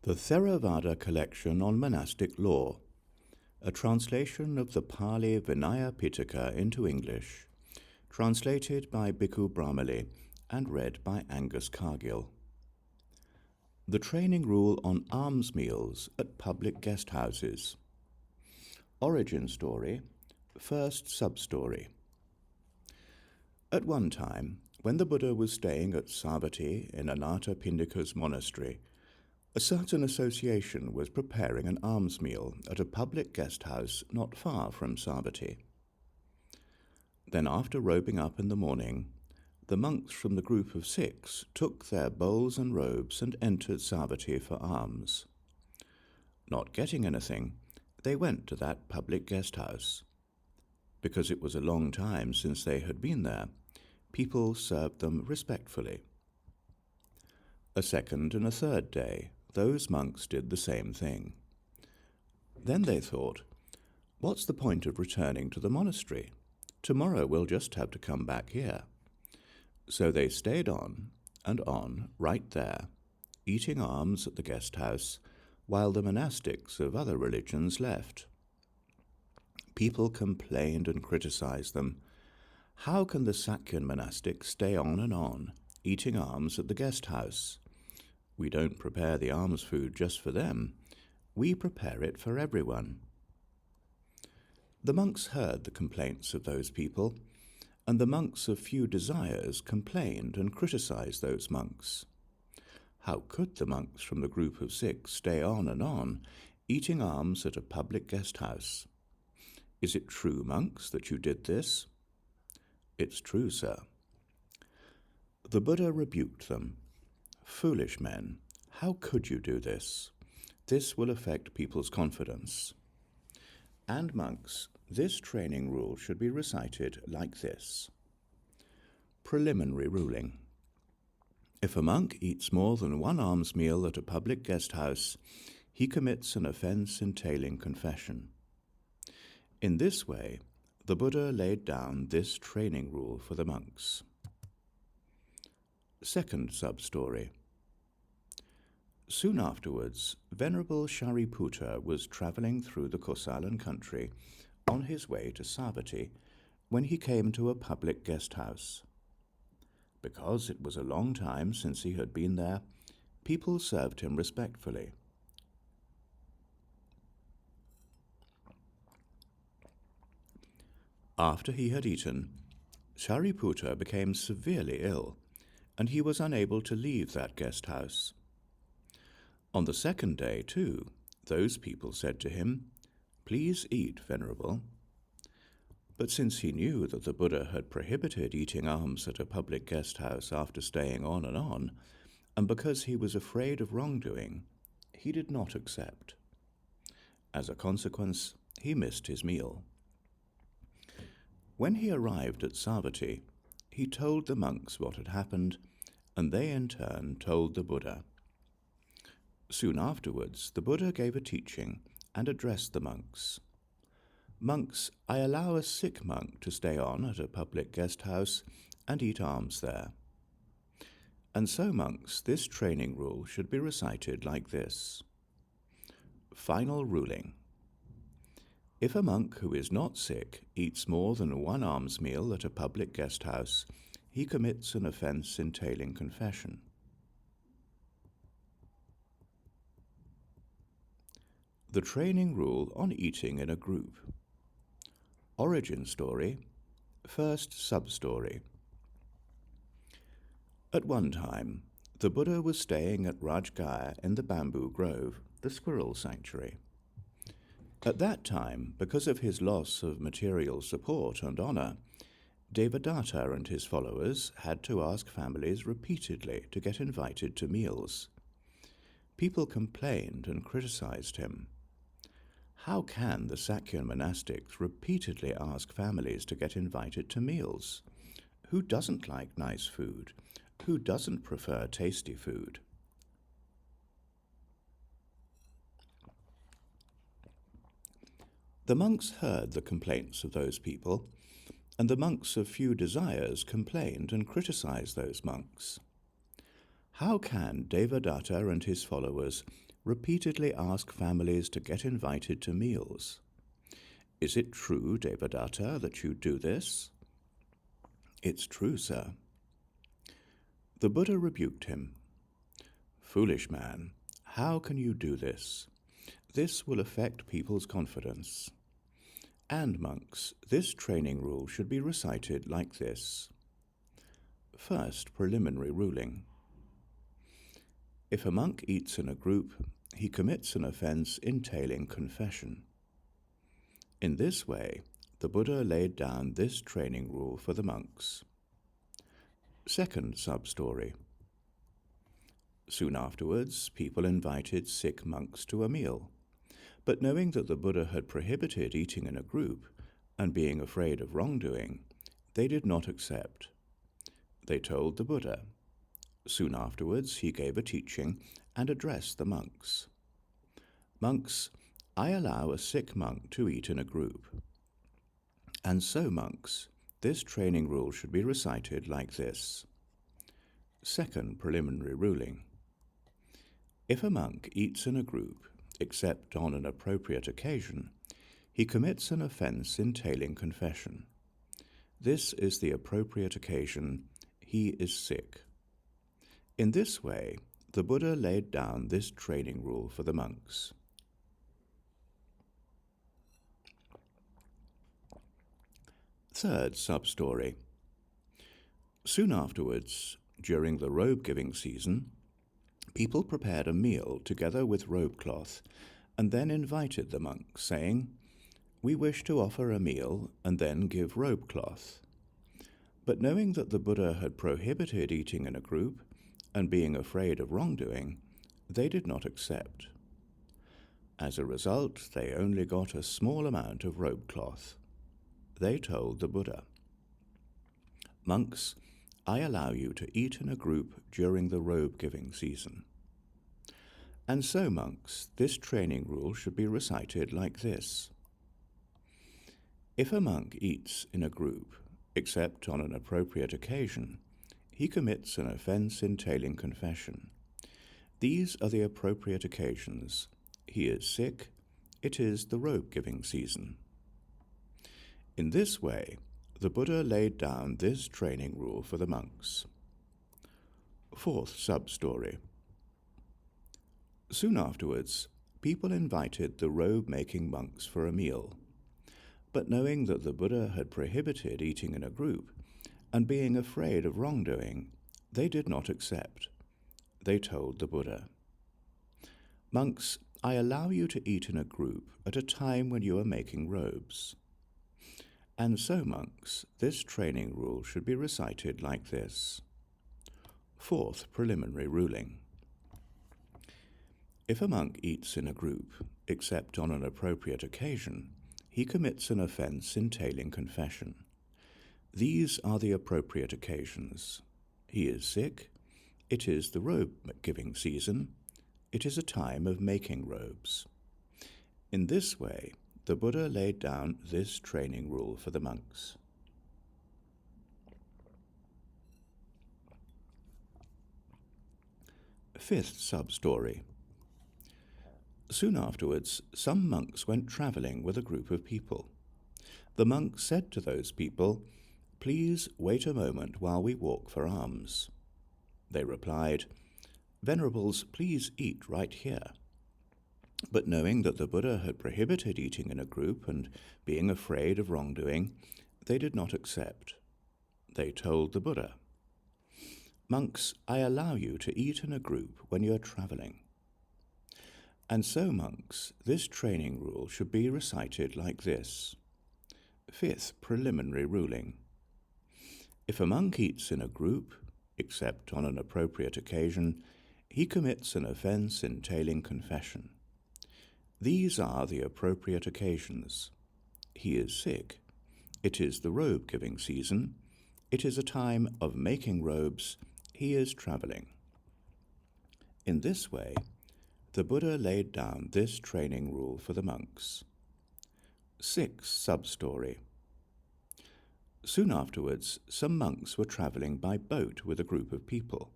The Theravada collection on monastic law, a translation of the Pali Vinaya Pitaka into English, translated by Bhikkhu Brahmali and read by Angus Cargill. The training rule on alms meals at public guest houses. Origin story, first sub-story. At one time, when the Buddha was staying at Savatthi in Anathapindika's monastery, a certain association was preparing an alms meal at a public guest house not far from Savatthi. Then, after robing up in the morning, the monks from the group of 6 took their bowls and robes and entered Savatthi for alms. Not getting anything, they went to that public guest house. Because it was a long time since they had been there, people served them respectfully. A second and a third day, those monks did the same thing. Then they thought, what's the point of returning to the monastery? Tomorrow we'll just have to come back here. So they stayed on, right there, eating alms at the guest house, while the monastics of other religions left. People complained and criticized them. How can the Sakyan monastics stay on, eating alms at the guest house? We don't prepare the alms food just for them. We prepare it for everyone. The monks heard the complaints of those people, and the monks of few desires complained and criticized those monks. How could the monks from the group of 6 stay on, eating alms at a public guest house? Is it true, monks, that you did this? It's true, sir. The Buddha rebuked them. Foolish men, how could you do this? This will affect people's confidence. And monks, this training rule should be recited like this. Preliminary ruling. If a monk eats more than 1 alms meal at a public guest house, he commits an offense entailing confession. In this way, the Buddha laid down this training rule for the monks. Second sub-story. Soon afterwards, Venerable Sariputta was travelling through the Kosalan country on his way to Savatthi when he came to a public guest house. Because it was a long time since he had been there, people served him respectfully. After he had eaten, Sariputta became severely ill, and he was unable to leave that guest house. On the second day, too, those people said to him, "Please eat, Venerable." But since he knew that the Buddha had prohibited eating alms at a public guest house after staying on, and because he was afraid of wrongdoing, he did not accept. As a consequence, he missed his meal. When he arrived at Savatthi, he told the monks what had happened, and they in turn told the Buddha. Soon afterwards, the Buddha gave a teaching and addressed the monks. Monks, I allow a sick monk to stay on at a public guest house and eat alms there. And so, monks, this training rule should be recited like this. Final ruling. If a monk who is not sick eats more than 1 alms meal at a public guest house, he commits an offense entailing confession. The training rule on eating in a group. Origin story, first sub-story. At one time, the Buddha was staying at Rajgaya in the bamboo grove, the squirrel sanctuary. At that time, because of his loss of material support and honor, Devadatta and his followers had to ask families repeatedly to get invited to meals. People complained and criticized him. How can the Sakyan monastics repeatedly ask families to get invited to meals? Who doesn't like nice food? Who doesn't prefer tasty food? The monks heard the complaints of those people, and the monks of few desires complained and criticized those monks. How can Devadatta and his followers repeatedly ask families to get invited to meals. Is it true, Devadatta, that you do this? It's true, sir. The Buddha rebuked him. Foolish man, how can you do this? This will affect people's confidence. And monks, this training rule should be recited like this. First, preliminary ruling. If a monk eats in a group, he commits an offense entailing confession. In this way, the Buddha laid down this training rule for the monks. Second sub-story. Soon afterwards, people invited sick monks to a meal, but knowing that the Buddha had prohibited eating in a group, and being afraid of wrongdoing, they did not accept. They told the Buddha. Soon afterwards, he gave a teaching and addressed the monks. Monks, I allow a sick monk to eat in a group. And so, monks, this training rule should be recited like this. Second preliminary ruling. If a monk eats in a group, except on an appropriate occasion, he commits an offense entailing confession. This is the appropriate occasion. He is sick. In this way, the Buddha laid down this training rule for the monks. Third sub-story. Soon afterwards, during the robe-giving season, people prepared a meal together with robe cloth and then invited the monks, saying, "We wish to offer a meal and then give robe cloth." But knowing that the Buddha had prohibited eating in a group, and being afraid of wrongdoing, they did not accept. As a result, they only got a small amount of robe cloth. They told the Buddha, "Monks, I allow you to eat in a group during the robe-giving season." And so, monks, this training rule should be recited like this. If a monk eats in a group, except on an appropriate occasion, he commits an offense entailing confession. These are the appropriate occasions. He is sick. It is the robe-giving season. In this way, the Buddha laid down this training rule for the monks. Fourth sub-story. Soon afterwards, people invited the robe-making monks for a meal. But knowing that the Buddha had prohibited eating in a group, and being afraid of wrongdoing, they did not accept. They told the Buddha, "Monks, I allow you to eat in a group at a time when you are making robes." And so, monks, this training rule should be recited like this. Fourth preliminary ruling. If a monk eats in a group, except on an appropriate occasion, he commits an offense entailing confession. These are the appropriate occasions. He is sick. It is the robe-giving season. It is a time of making robes. In this way, the Buddha laid down this training rule for the monks. Fifth sub-story. Soon afterwards, some monks went travelling with a group of people. The monk said to those people, "Please wait a moment while we walk for alms." They replied, "Venerables, please eat right here." But knowing that the Buddha had prohibited eating in a group and being afraid of wrongdoing, they did not accept. They told the Buddha, "Monks, I allow you to eat in a group when you are travelling." And so, monks, this training rule should be recited like this. Fifth preliminary ruling. If a monk eats in a group, except on an appropriate occasion, he commits an offense entailing confession. These are the appropriate occasions. He is sick. It is the robe-giving season. It is a time of making robes. He is travelling. In this way, the Buddha laid down this training rule for the monks. Sixth sub-story. Soon afterwards, some monks were travelling by boat with a group of people.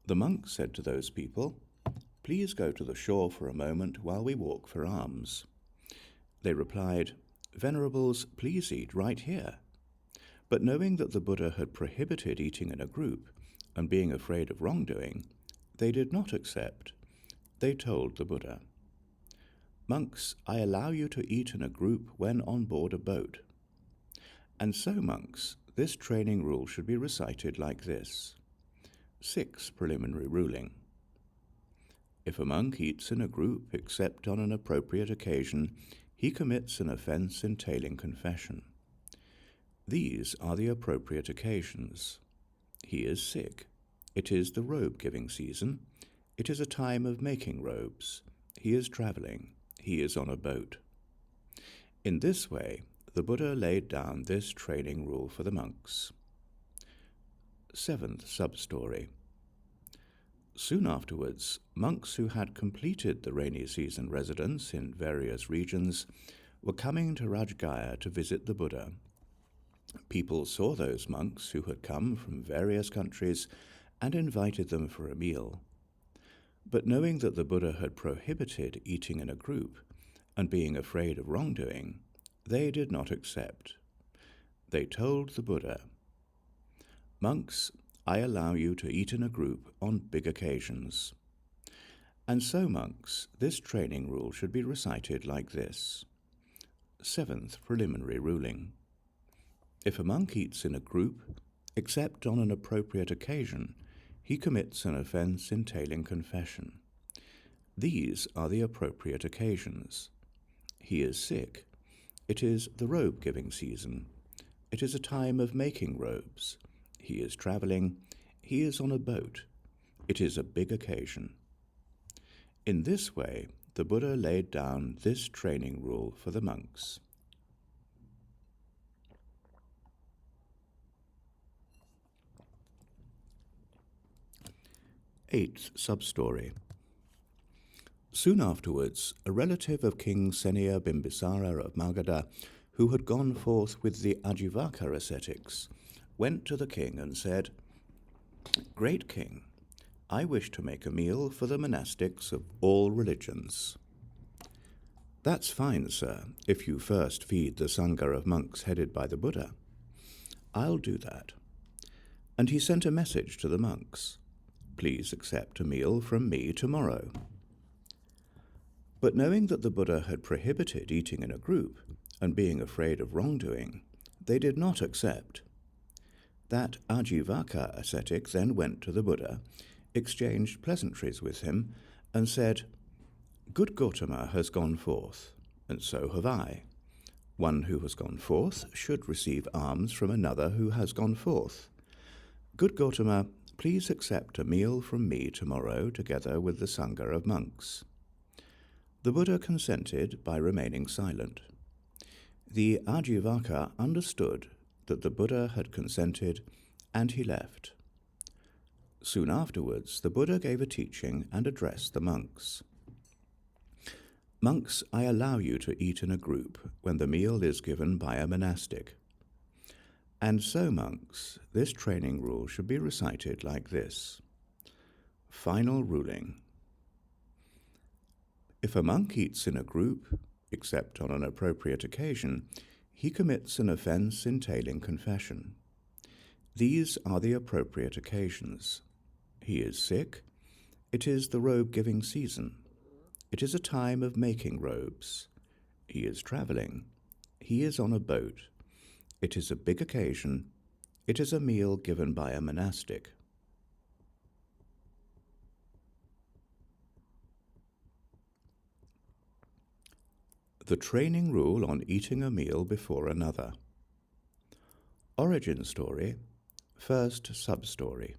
The monk said to those people, please go to the shore for a moment while we walk for alms." They replied, "Venerables, please eat right here." But knowing that the Buddha had prohibited eating in a group, and being afraid of wrongdoing, they did not accept. They told the Buddha, "Monks, I allow you to eat in a group when on board a boat." And so, monks, this training rule should be recited like this. 6. Preliminary ruling. If a monk eats in a group except on an appropriate occasion, he commits an offense entailing confession. These are the appropriate occasions. He is sick. It is the robe-giving season. It is a time of making robes. He is traveling. He is on a boat. In this way, the Buddha laid down this training rule for the monks. 7th sub-story. Soon afterwards, monks who had completed the rainy season residence in various regions were coming to Rajgaya to visit the Buddha. People saw those monks who had come from various countries and invited them for a meal. But knowing that the Buddha had prohibited eating in a group, and being afraid of wrongdoing, they did not accept. They told the Buddha, "Monks, I allow you to eat in a group on big occasions." And so, monks, this training rule should be recited like this. 7th preliminary ruling. If a monk eats in a group, except on an appropriate occasion, he commits an offense entailing confession. These are the appropriate occasions. He is sick. It is the robe-giving season. It is a time of making robes. He is traveling. He is on a boat. It is a big occasion. In this way, the Buddha laid down this training rule for the monks. 8th sub-story. Soon afterwards, a relative of King Seniya Bimbisara of Magadha, who had gone forth with the Ajivaka ascetics, went to the king and said, "Great king, I wish to make a meal for the monastics of all religions." "That's fine, sir, if you first feed the Sangha of monks headed by the Buddha." "I'll do that." And he sent a message to the monks, "Please accept a meal from me tomorrow." But knowing that the Buddha had prohibited eating in a group, and being afraid of wrongdoing, they did not accept. That Ajivaka ascetic then went to the Buddha, exchanged pleasantries with him, and said, "Good Gautama has gone forth, and so have I. One who has gone forth should receive alms from another who has gone forth. Good Gautama, please accept a meal from me tomorrow together with the Sangha of monks." The Buddha consented by remaining silent. The Ajivaka understood that the Buddha had consented, and he left. Soon afterwards, the Buddha gave a teaching and addressed the monks. "Monks, I allow you to eat in a group when the meal is given by a monastic." And so, monks, this training rule should be recited like this. Final ruling. If a monk eats in a group, except on an appropriate occasion, he commits an offense entailing confession. These are the appropriate occasions. He is sick. It is the robe-giving season. It is a time of making robes. He is traveling. He is on a boat. It is a big occasion. It is a meal given by a monastic. The training rule on eating a meal before another. Origin story, first sub-story.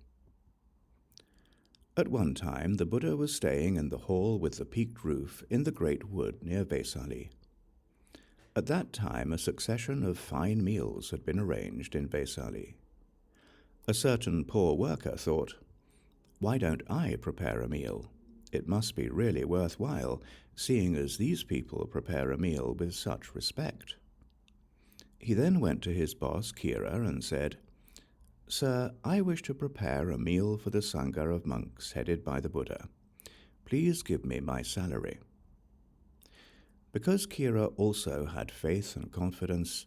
At one time, the Buddha was staying in the hall with the peaked roof in the great wood near Vesali. At that time, a succession of fine meals had been arranged in Vesali. A certain poor worker thought, "Why don't I prepare a meal? It must be really worthwhile, seeing as these people prepare a meal with such respect." He then went to his boss, Kira, and said, "Sir, I wish to prepare a meal for the Sangha of monks headed by the Buddha. Please give me my salary." Because Kira also had faith and confidence,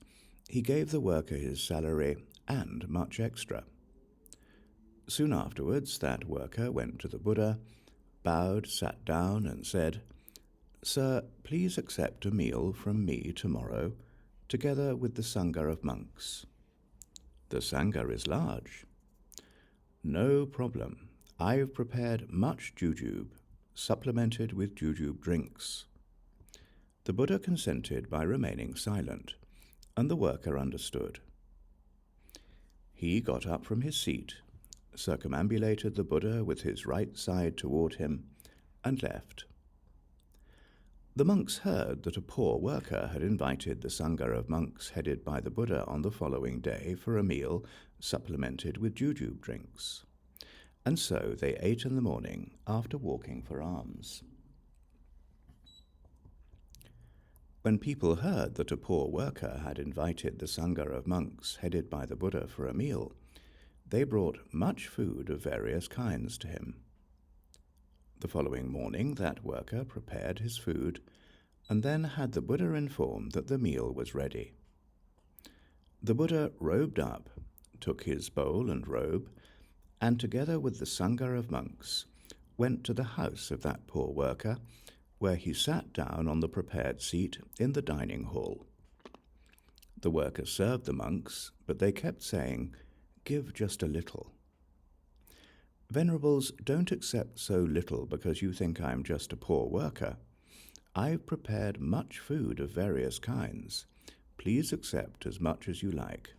he gave the worker his salary and much extra. Soon afterwards, that worker went to the Buddha, bowed, sat down, and said, "Sir, please accept a meal from me tomorrow, together with the Sangha of monks." "The Sangha is large." "No problem. I've prepared much jujube, supplemented with jujube drinks." The Buddha consented by remaining silent, and the worker understood. He got up from his seat, circumambulated the Buddha with his right side toward him, and left. The monks heard that a poor worker had invited the Sangha of monks headed by the Buddha on the following day for a meal supplemented with jujube drinks, and so they ate in the morning after walking for alms. When people heard that a poor worker had invited the Sangha of monks headed by the Buddha for a meal, they brought much food of various kinds to him. The following morning that worker prepared his food and then had the Buddha informed that the meal was ready. The Buddha robed up, took his bowl and robe, and together with the Sangha of monks went to the house of that poor worker, where he sat down on the prepared seat in the dining hall. The worker served the monks, but they kept saying, "Give just a little." "Venerables, don't accept so little because you think I'm just a poor worker. I've prepared much food of various kinds. Please accept as much as you like."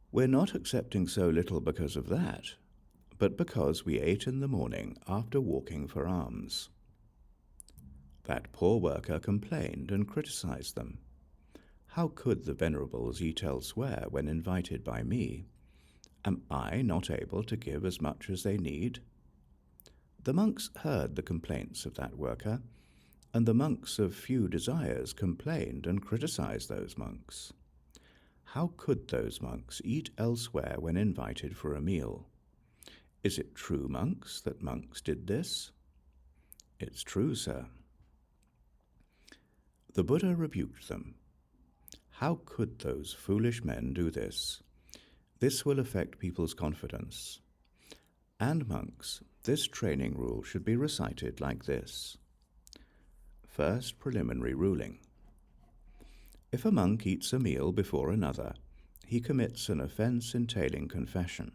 "We're not accepting so little because of that, but because we ate in the morning after walking for alms." That poor worker complained and criticized them. "How could the venerables eat elsewhere when invited by me? Am I not able to give as much as they need?" The monks heard the complaints of that worker, and the monks of few desires complained and criticized those monks. How could those monks eat elsewhere when invited for a meal? Is it true, monks, that monks did this? "It's true, sir." The Buddha rebuked them. "How could those foolish men do this? This will affect people's confidence. And monks, this training rule should be recited like this. First preliminary ruling. If a monk eats a meal before another, he commits an offense entailing confession.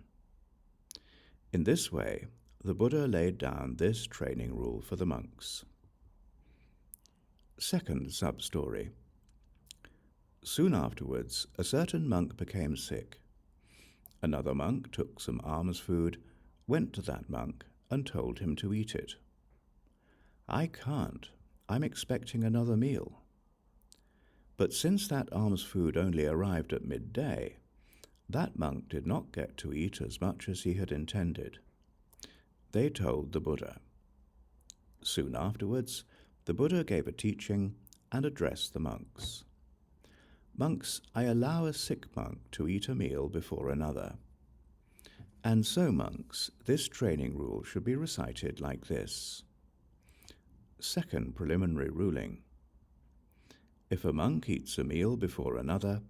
In this way, the Buddha laid down this training rule for the monks. Second sub-story. Soon afterwards, a certain monk became sick. Another monk took some alms food, went to that monk, and told him to eat it. "I can't. I'm expecting another meal." But since that alms food only arrived at midday, that monk did not get to eat as much as he had intended. They told the Buddha. Soon afterwards, the Buddha gave a teaching and addressed the monks. "Monks, I allow a sick monk to eat a meal before another. And so, monks, this training rule should be recited like this. Second preliminary ruling. If a monk eats a meal before another,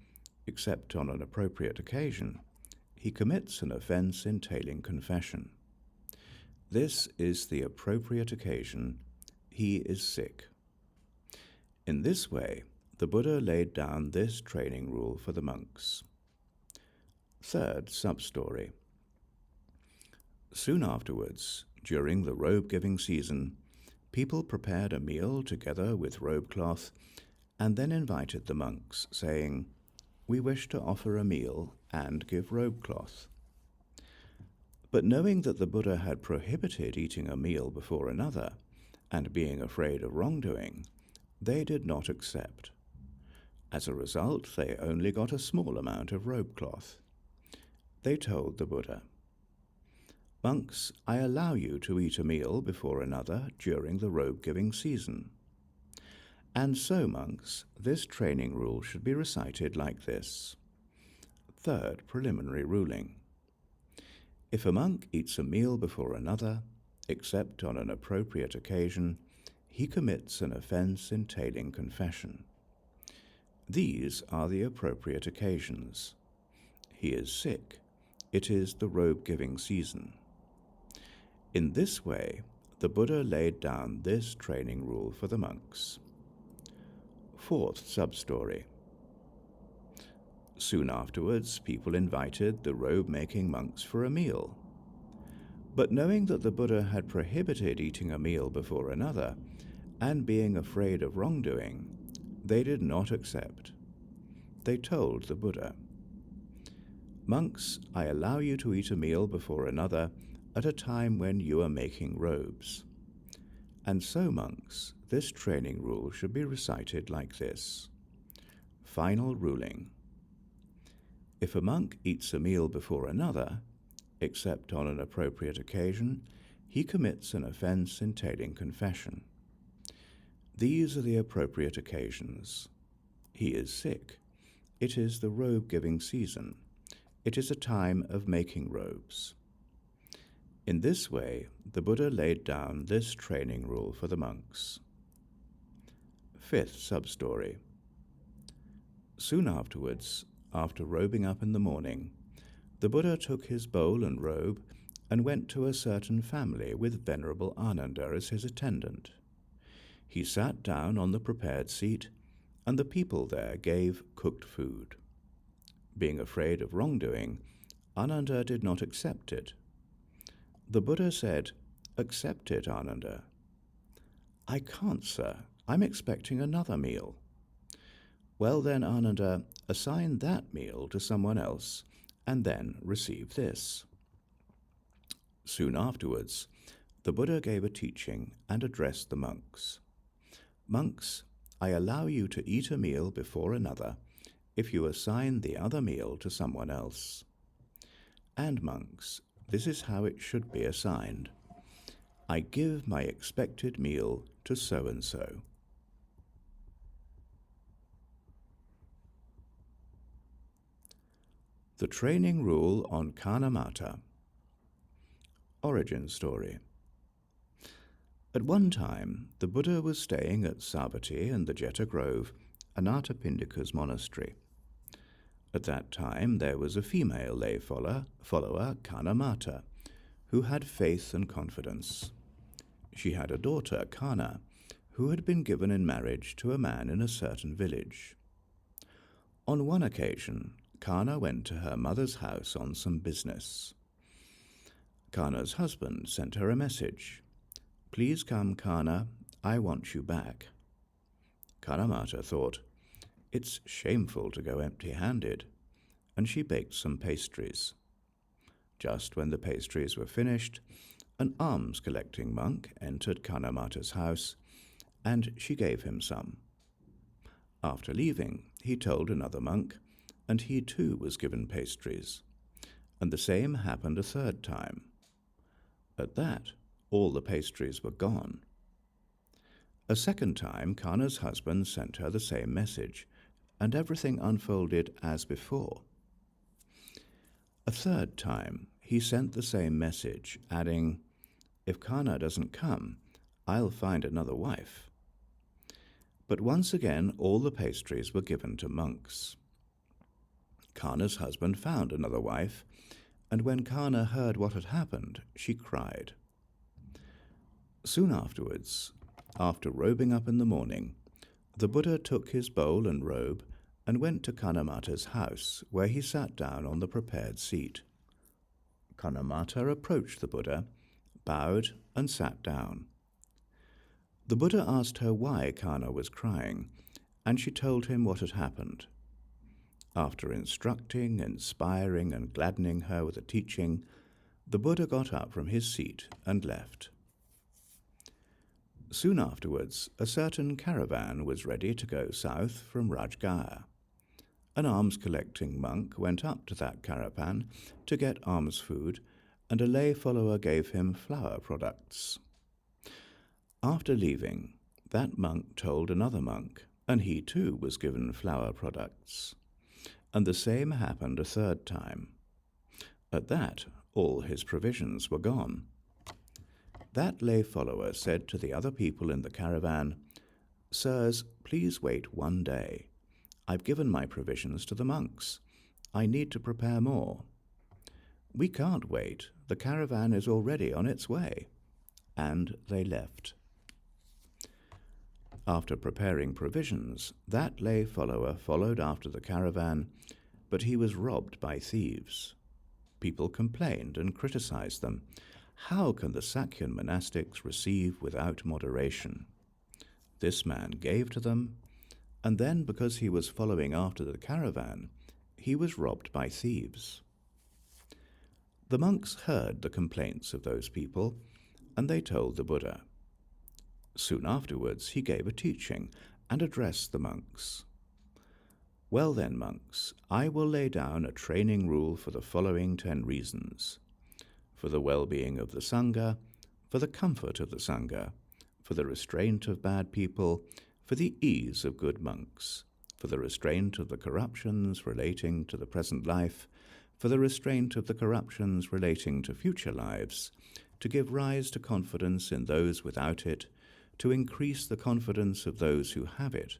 except on an appropriate occasion, he commits an offense entailing confession. This is the appropriate occasion. He is sick." In this way, the Buddha laid down this training rule for the monks. Third sub-story. Soon afterwards, during the robe-giving season, people prepared a meal together with robe cloth and then invited the monks, saying, "We wish to offer a meal and give robe cloth." But knowing that the Buddha had prohibited eating a meal before another, and being afraid of wrongdoing, they did not accept. As a result, they only got a small amount of robe cloth. They told the Buddha, "Monks, I allow you to eat a meal before another during the robe-giving season. And so, monks, this training rule should be recited like this. Third preliminary ruling. If a monk eats a meal before another, except on an appropriate occasion, he commits an offense entailing confession. These are the appropriate occasions. He is sick. It is the robe-giving season. In this way, the Buddha laid down this training rule for the monks. Fourth sub-story. Soon afterwards, people invited the robe-making monks for a meal. But knowing that the Buddha had prohibited eating a meal before another, and being afraid of wrongdoing, they did not accept. They told the Buddha, "Monks, I allow you to eat a meal before another at a time when you are making robes. And so, monks, this training rule should be recited like this. Final ruling. If a monk eats a meal before another, except on an appropriate occasion, he commits an offense entailing confession. These are the appropriate occasions. He is sick. It is the robe-giving season. It is a time of making robes." In this way, the Buddha laid down this training rule for the monks. Fifth sub-story. Soon afterwards, after robing up in the morning, the Buddha took his bowl and robe and went to a certain family with Venerable Ananda as his attendant. He sat down on the prepared seat, and the people there gave cooked food. Being afraid of wrongdoing, Ananda did not accept it. The Buddha said, "Accept it, Ananda." "I can't, sir. I'm expecting another meal." "Well then, Ananda, assign that meal to someone else, and then receive this." Soon afterwards, the Buddha gave a teaching and addressed the monks. "Monks, I allow you to eat a meal before another if you assign the other meal to someone else. And monks, this is how it should be assigned. I give my expected meal to so-and-so." The training rule on Kanamata. Origin story. At one time, the Buddha was staying at Savatthi in the Jeta Grove, Anathapindika's monastery. At that time, there was a female lay follower, Kanamata, who had faith and confidence. She had a daughter, Kana, who had been given in marriage to a man in a certain village. On one occasion, Kana went to her mother's house on some business. Kana's husband sent her a message. "Please come, Kana, I want you back." Kanamata thought, "It's shameful to go empty-handed," and she baked some pastries. Just when the pastries were finished, an alms-collecting monk entered Kanamata's house, and she gave him some. After leaving, he told another monk, and he too was given pastries, and the same happened a third time. At that, all the pastries were gone. A second time, Kana's husband sent her the same message, and everything unfolded as before. A third time, he sent the same message, adding, "If Kana doesn't come, I'll find another wife." But once again, all the pastries were given to monks. Kana's husband found another wife, and when Kana heard what had happened, she cried. Soon afterwards, after robing up in the morning, the Buddha took his bowl and robe and went to Kanamata's house, where he sat down on the prepared seat. Kanamata approached the Buddha, bowed, and sat down. The Buddha asked her why Kana was crying, and she told him what had happened. After instructing, inspiring, and gladdening her with a teaching, the Buddha got up from his seat and left. Soon afterwards, a certain caravan was ready to go south from Rajgaya. An alms-collecting monk went up to that caravan to get alms food, and a lay follower gave him flour products. After leaving, that monk told another monk, and he too was given flour products. And the same happened a third time. At that, all his provisions were gone. That lay follower said to the other people in the caravan, "Sirs, please wait 1 day. I've given my provisions to the monks. I need to prepare more." "We can't wait. The caravan is already on its way." And they left. After preparing provisions, that lay follower followed after the caravan, but he was robbed by thieves. People complained and criticized them. How can the Sakyan monastics receive without moderation? This man gave to them, and then, because he was following after the caravan, he was robbed by thieves. The monks heard the complaints of those people, and they told the Buddha. Soon afterwards he gave a teaching and addressed the monks. "Well then, monks, I will lay down a training rule for the following 10 reasons. For the well-being of the Sangha, for the comfort of the Sangha, for the restraint of bad people, for the ease of good monks, for the restraint of the corruptions relating to the present life, for the restraint of the corruptions relating to future lives, to give rise to confidence in those without it, to increase the confidence of those who have it,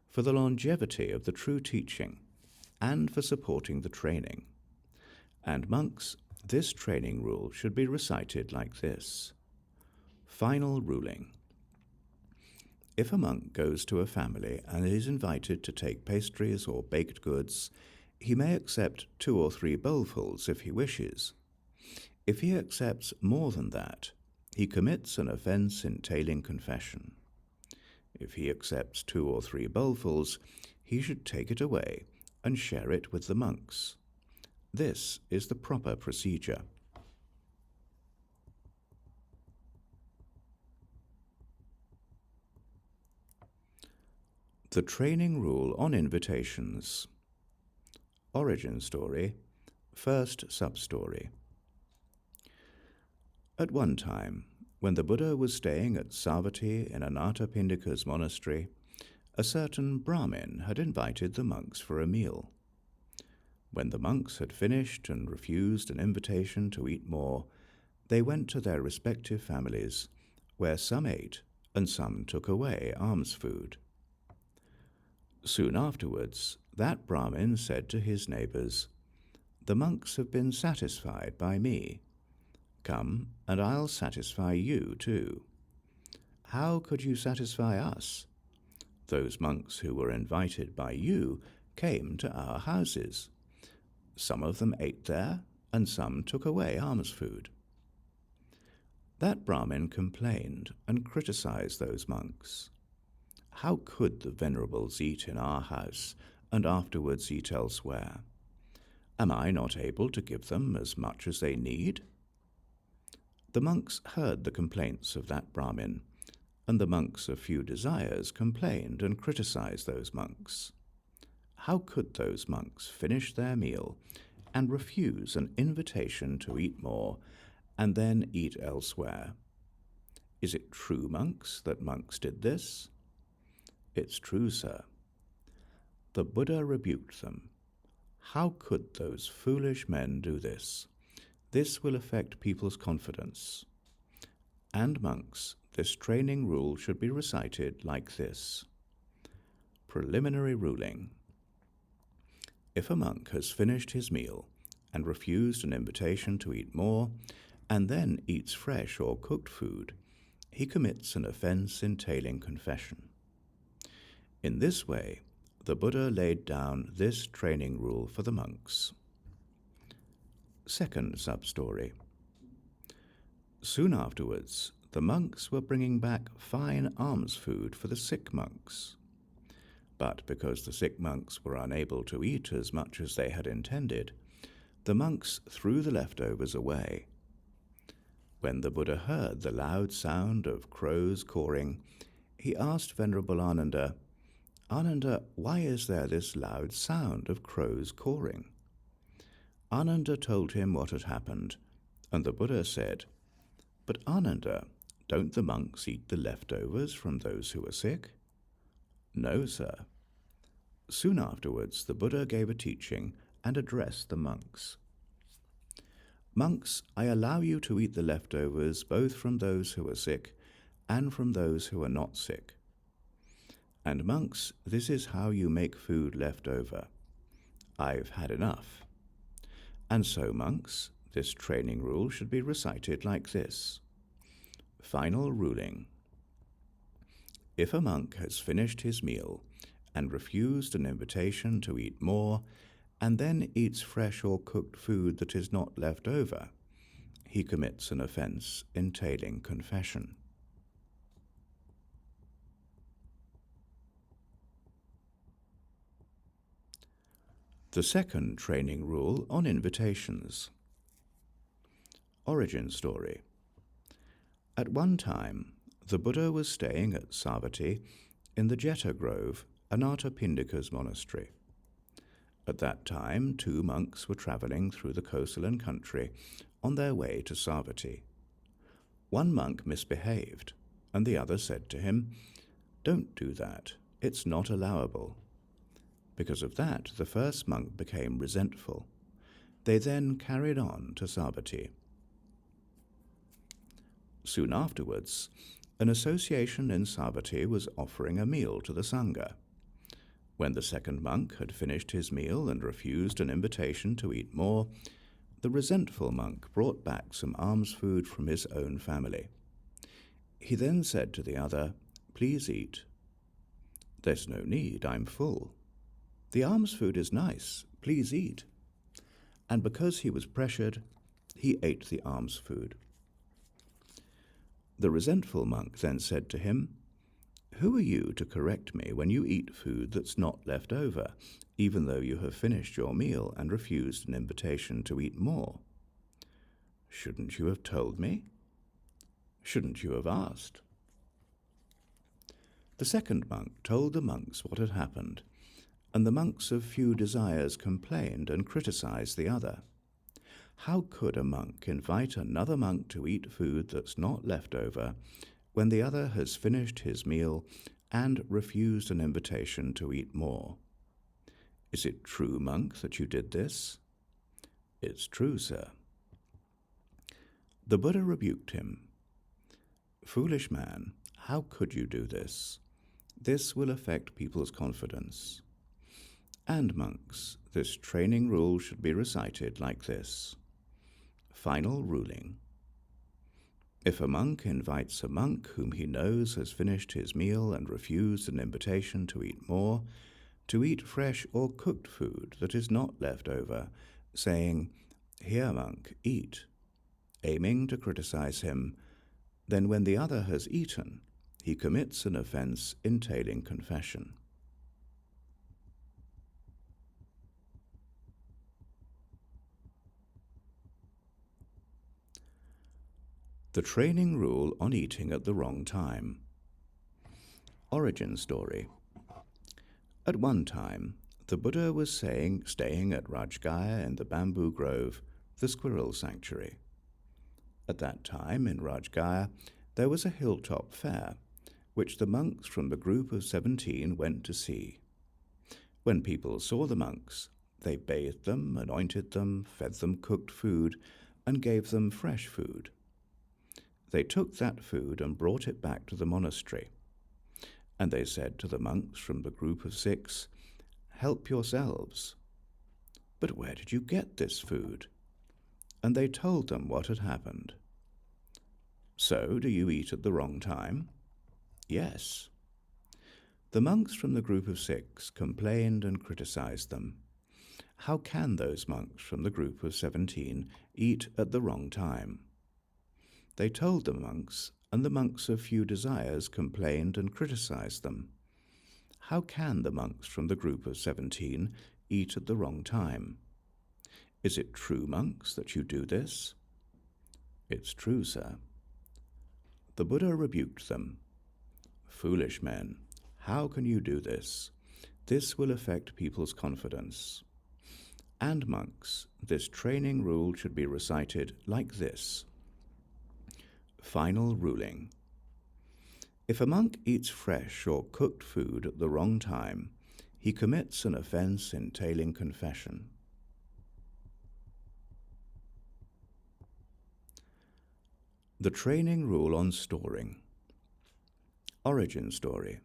for the longevity of the true teaching, and for supporting the training. And monks, this training rule should be recited like this. Final ruling. If a monk goes to a family and is invited to take pastries or baked goods, he may accept 2 or 3 bowlfuls if he wishes. If he accepts more than that, he commits an offense entailing confession. If he accepts 2 or 3 bowlfuls, he should take it away and share it with the monks. This is the proper procedure. The training rule on invitations. Origin story. First sub-story. At one time, when the Buddha was staying at Savatthi in Anathapindika's monastery, a certain Brahmin had invited the monks for a meal. When the monks had finished and refused an invitation to eat more, they went to their respective families, where some ate and some took away alms food. Soon afterwards, that Brahmin said to his neighbors, "The monks have been satisfied by me. Come, and I'll satisfy you too." "How could you satisfy us?" "Those monks who were invited by you came to our houses. Some of them ate there, and some took away alms food." That Brahmin complained and criticized those monks. "How could the venerables eat in our house and afterwards eat elsewhere? Am I not able to give them as much as they need?" The monks heard the complaints of that Brahmin, and the monks of few desires complained and criticized those monks. How could those monks finish their meal and refuse an invitation to eat more and then eat elsewhere? Is it true, monks, that monks did this? "It's true, sir." The Buddha rebuked them. "How could those foolish men do this? This will affect people's confidence." And monks, this training rule should be recited like this. Preliminary ruling. If a monk has finished his meal and refused an invitation to eat more, and then eats fresh or cooked food, he commits an offense entailing confession. In this way, the Buddha laid down this training rule for the monks. Second sub-story. Soon afterwards, the monks were bringing back fine alms food for the sick monks. But because the sick monks were unable to eat as much as they had intended, the monks threw the leftovers away. When the Buddha heard the loud sound of crows cawing, he asked Venerable Ananda, "Ananda, why is there this loud sound of crows cawing?" Ananda told him what had happened, and the Buddha said, "But Ananda, don't the monks eat the leftovers from those who are sick?" "No, sir." Soon afterwards, the Buddha gave a teaching and addressed the monks. Monks, I allow you to eat the leftovers both from those who are sick and from those who are not sick. And monks, this is how you make food left over. I've had enough. And so, monks, this training rule should be recited like this. Final ruling. If a monk has finished his meal and refused an invitation to eat more, and then eats fresh or cooked food that is not left over, he commits an offence entailing confession. The second training rule on invitations. Origin story. At one time, the Buddha was staying at Savatthi in the Jeta Grove, Anathapindika's monastery. At that time, 2 monks were travelling through the Kosalan country on their way to Savatthi. One monk misbehaved, and the other said to him, "Don't do that, it's not allowable." Because of that, the first monk became resentful. They then carried on to Savatthi. Soon afterwards, an association in Savatthi was offering a meal to the Sangha. When the second monk had finished his meal and refused an invitation to eat more, the resentful monk brought back some alms food from his own family. He then said to the other, "Please eat." "There's no need, I'm full." "The alms food is nice, please eat." And because he was pressured, he ate the alms food. The resentful monk then said to him, "Who are you to correct me when you eat food that's not left over, even though you have finished your meal and refused an invitation to eat more? Shouldn't you have told me? Shouldn't you have asked?" The second monk told the monks what had happened, and the monks of few desires complained and criticized the other. How could a monk invite another monk to eat food that's not left over when the other has finished his meal and refused an invitation to eat more? "Is it true, monk, that you did this?" "It's true, sir." The Buddha rebuked him. "Foolish man, how could you do this? This will affect people's confidence." And monks, this training rule should be recited like this. Final ruling. If a monk invites a monk whom he knows has finished his meal and refused an invitation to eat more, to eat fresh or cooked food that is not left over, saying, "Here, monk, eat," aiming to criticize him, then when the other has eaten, he commits an offense entailing confession. The training rule on eating at the wrong time. Origin story. At one time, the Buddha was staying at Rajgaya in the bamboo grove, the squirrel sanctuary. At that time, in Rajgaya, there was a hilltop fair, which the monks from the group of 17 went to see. When people saw the monks, they bathed them, anointed them, fed them cooked food, and gave them fresh food. They took that food and brought it back to the monastery. And they said to the monks from the group of 6, "Help yourselves." "But where did you get this food?" And they told them what had happened. "So, do you eat at the wrong time?" "Yes." The monks from the group of 6 complained and criticized them. How can those monks from the group of 17 eat at the wrong time? They told the monks, and the monks of few desires complained and criticized them. How can the monks from the group of 17 eat at the wrong time? "Is it true, monks, that you do this?" "It's true, sir." The Buddha rebuked them. "Foolish men, how can you do this? This will affect people's confidence." And monks, this training rule should be recited like this. Final ruling. If a monk eats fresh or cooked food at the wrong time, he commits an offense entailing confession. The training rule on storing. Origin story.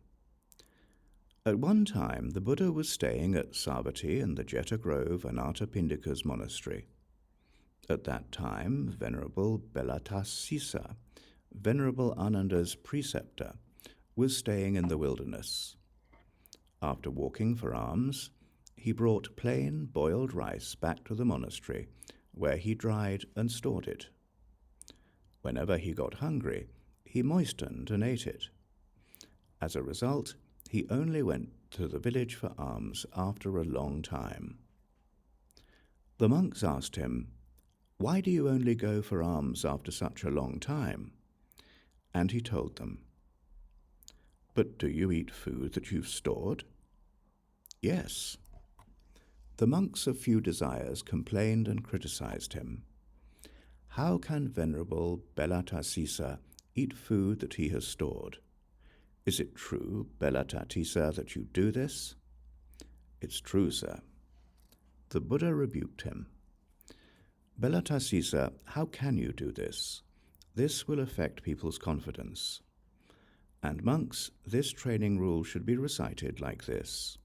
At one time, the Buddha was staying at Savatthi in the Jeta Grove Anathapindika's monastery. At that time, Venerable Bellattasissa, Venerable Ananda's preceptor, was staying in the wilderness. After walking for alms, he brought plain boiled rice back to the monastery, where he dried and stored it. Whenever he got hungry, he moistened and ate it. As a result, he only went to the village for alms after a long time. The monks asked him, "Why do you only go for alms after such a long time?" And he told them, "But do you eat food that you've stored?" "Yes." The monks of few desires complained and criticized him. "How can Venerable Bellattasissa eat food that he has stored? Is it true, Bellattasissa, that you do this?" "It's true, sir." The Buddha rebuked him. "Bellattasissa, how can you do this? This will affect people's confidence. And monks, this training rule should be recited like this.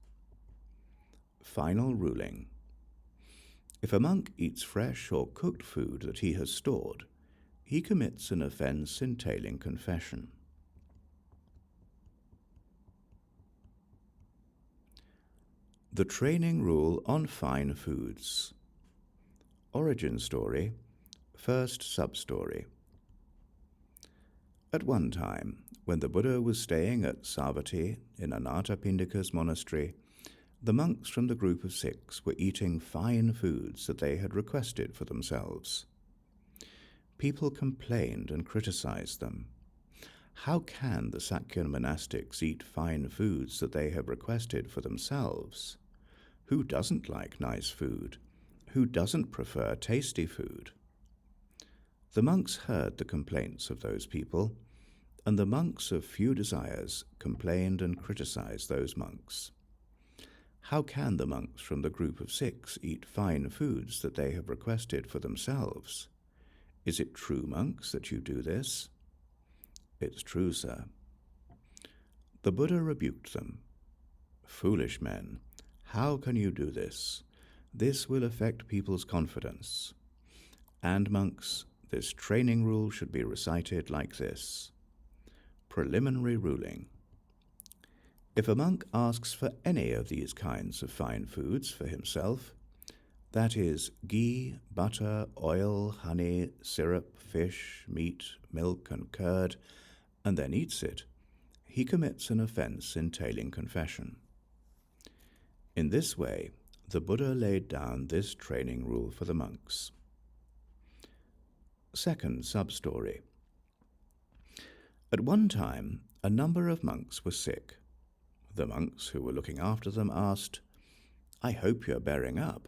Final ruling. If a monk eats fresh or cooked food that he has stored, he commits an offense entailing confession. The training rule on fine foods. Origin story. First sub-story. At one time, when the Buddha was staying at Savatthi in Anathapindika's monastery, the monks from the group of 6 were eating fine foods that they had requested for themselves. People complained and criticized them. How can the Sakya monastics eat fine foods that they have requested for themselves? Who doesn't like nice food? Who doesn't prefer tasty food? The monks heard the complaints of those people, and the monks of few desires complained and criticized those monks. How can the monks from the group of 6 eat fine foods that they have requested for themselves? Is it true, monks, that you do this? It's true, sir. The Buddha rebuked them. Foolish men, how can you do this? This will affect people's confidence. And monks, this training rule should be recited like this. Preliminary ruling. If a monk asks for any of these kinds of fine foods for himself, that is, ghee, butter, oil, honey, syrup, fish, meat, milk, and curd, and then eats it, he commits an offense entailing confession. In this way, the Buddha laid down this training rule for the monks. Second sub-story. At one time, a number of monks were sick. The monks who were looking after them asked, "I hope you're bearing up.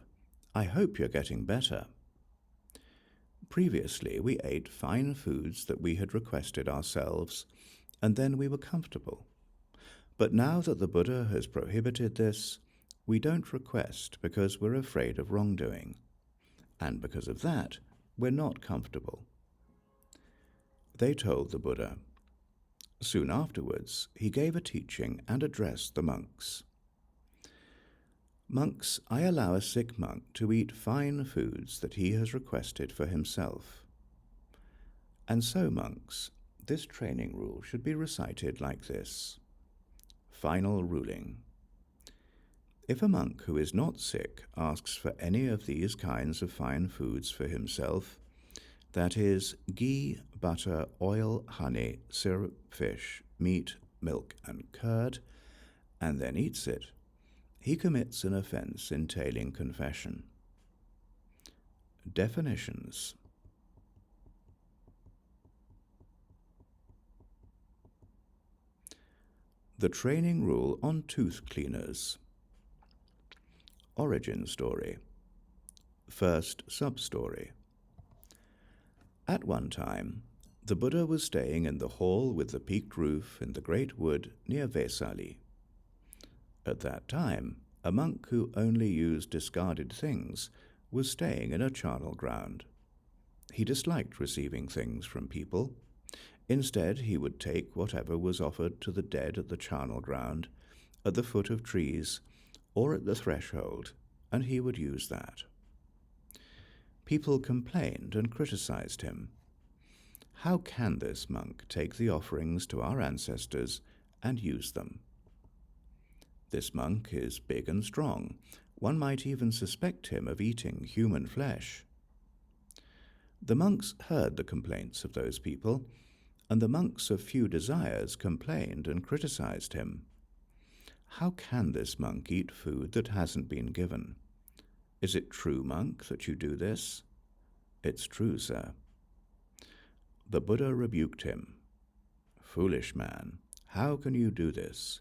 I hope you're getting better. Previously, we ate fine foods that we had requested ourselves, and then we were comfortable. But now that the Buddha has prohibited this, we don't request because we're afraid of wrongdoing. And because of that, we're not comfortable." They told the Buddha. Soon afterwards, he gave a teaching and addressed the monks. "Monks, I allow a sick monk to eat fine foods that he has requested for himself. And so, monks, this training rule should be recited like this. Final ruling. If a monk who is not sick asks for any of these kinds of fine foods for himself, that is, ghee, butter, oil, honey, syrup, fish, meat, milk, and curd, and then eats it, he commits an offense entailing confession. Definitions. The training rule on tooth cleaners. Origin story. First sub-story. At one time, the Buddha was staying in the hall with the peaked roof in the great wood near Vesali. At that time, a monk who only used discarded things was staying in a charnel ground. He disliked receiving things from people. Instead, he would take whatever was offered to the dead at the charnel ground, at the foot of trees, or at the threshold, and he would use that. People complained and criticized him. How can this monk take the offerings to our ancestors and use them? This monk is big and strong. One might even suspect him of eating human flesh. The monks heard the complaints of those people, and the monks of few desires complained and criticized him. How can this monk eat food that hasn't been given? Is it true, monk, that you do this? It's true, sir. The Buddha rebuked him. Foolish man, how can you do this?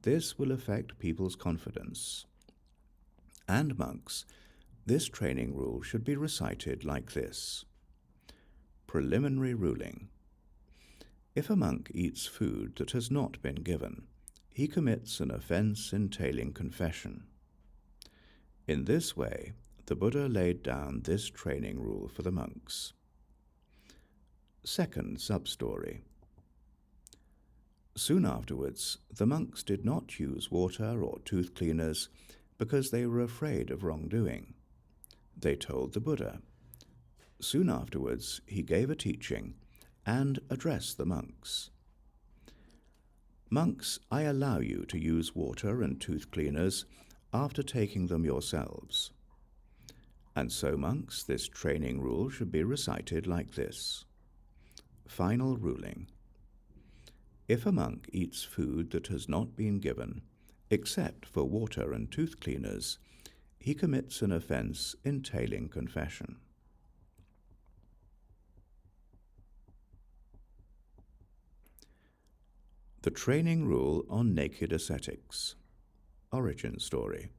This will affect people's confidence. And monks, this training rule should be recited like this. Preliminary ruling. If a monk eats food that has not been given, he commits an offense entailing confession. In this way, the Buddha laid down this training rule for the monks. Second sub-story. Soon afterwards, the monks did not use water or tooth cleaners because they were afraid of wrongdoing. They told the Buddha. Soon afterwards, he gave a teaching and addressed the monks. Monks, I allow you to use water and tooth cleaners after taking them yourselves. And so, monks, this training rule should be recited like this. Final ruling. If a monk eats food that has not been given, except for water and tooth cleaners, he commits an offense entailing confession. The training rule on naked ascetics. Origin story.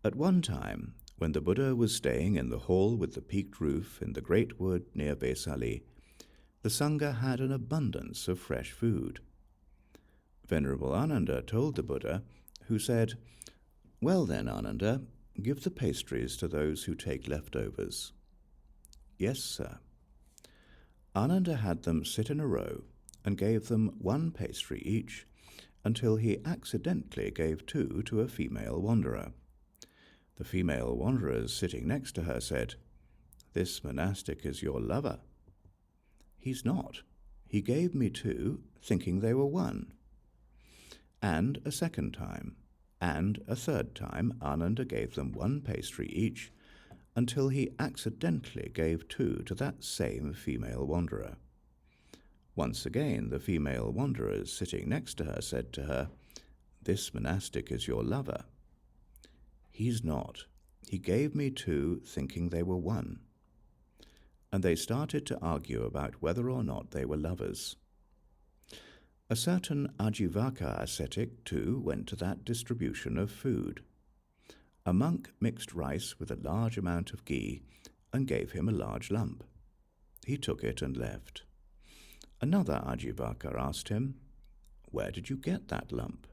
At one time, when the Buddha was staying in the hall with the peaked roof in the great wood near Vesali, the Sangha had an abundance of fresh food. Venerable Ananda told the Buddha, who said, "Well then, Ananda, give the pastries to those who take leftovers." "Yes, sir." Ananda had them sit in a row and gave them one pastry each until he accidentally gave two to a female wanderer. The female wanderers sitting next to her said, "This monastic is your lover." "He's not. He gave me two, thinking they were one." And a second time, and a third time, Ananda gave them one pastry each, until he accidentally gave two to that same female wanderer. Once again, the female wanderers sitting next to her said to her, "This monastic is your lover." "He's not. He gave me two, thinking they were one." And they started to argue about whether or not they were lovers. A certain Ajivaka ascetic, too, went to that distribution of food. A monk mixed rice with a large amount of ghee and gave him a large lump. He took it and left. Another Ajivaka asked him, "Where did you get that lump?"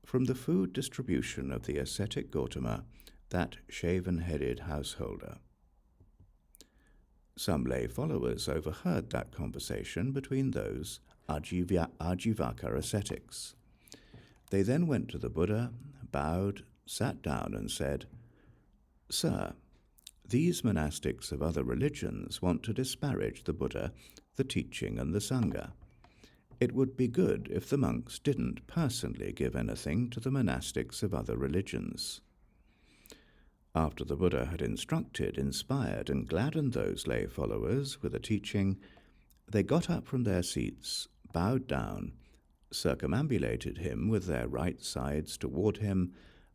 "From the food distribution of the ascetic Gautama, that shaven-headed householder." Some lay followers overheard that conversation between those Ajivaka ascetics. They then went to the Buddha, bowed, sat down and said, "Sir, these monastics of other religions want to disparage the Buddha, the teaching and the Sangha. It would be good if the monks didn't personally give anything to the monastics of other religions." After the Buddha had instructed, inspired, and gladdened those lay followers with a teaching, they got up from their seats, bowed down, circumambulated him with their right sides toward him,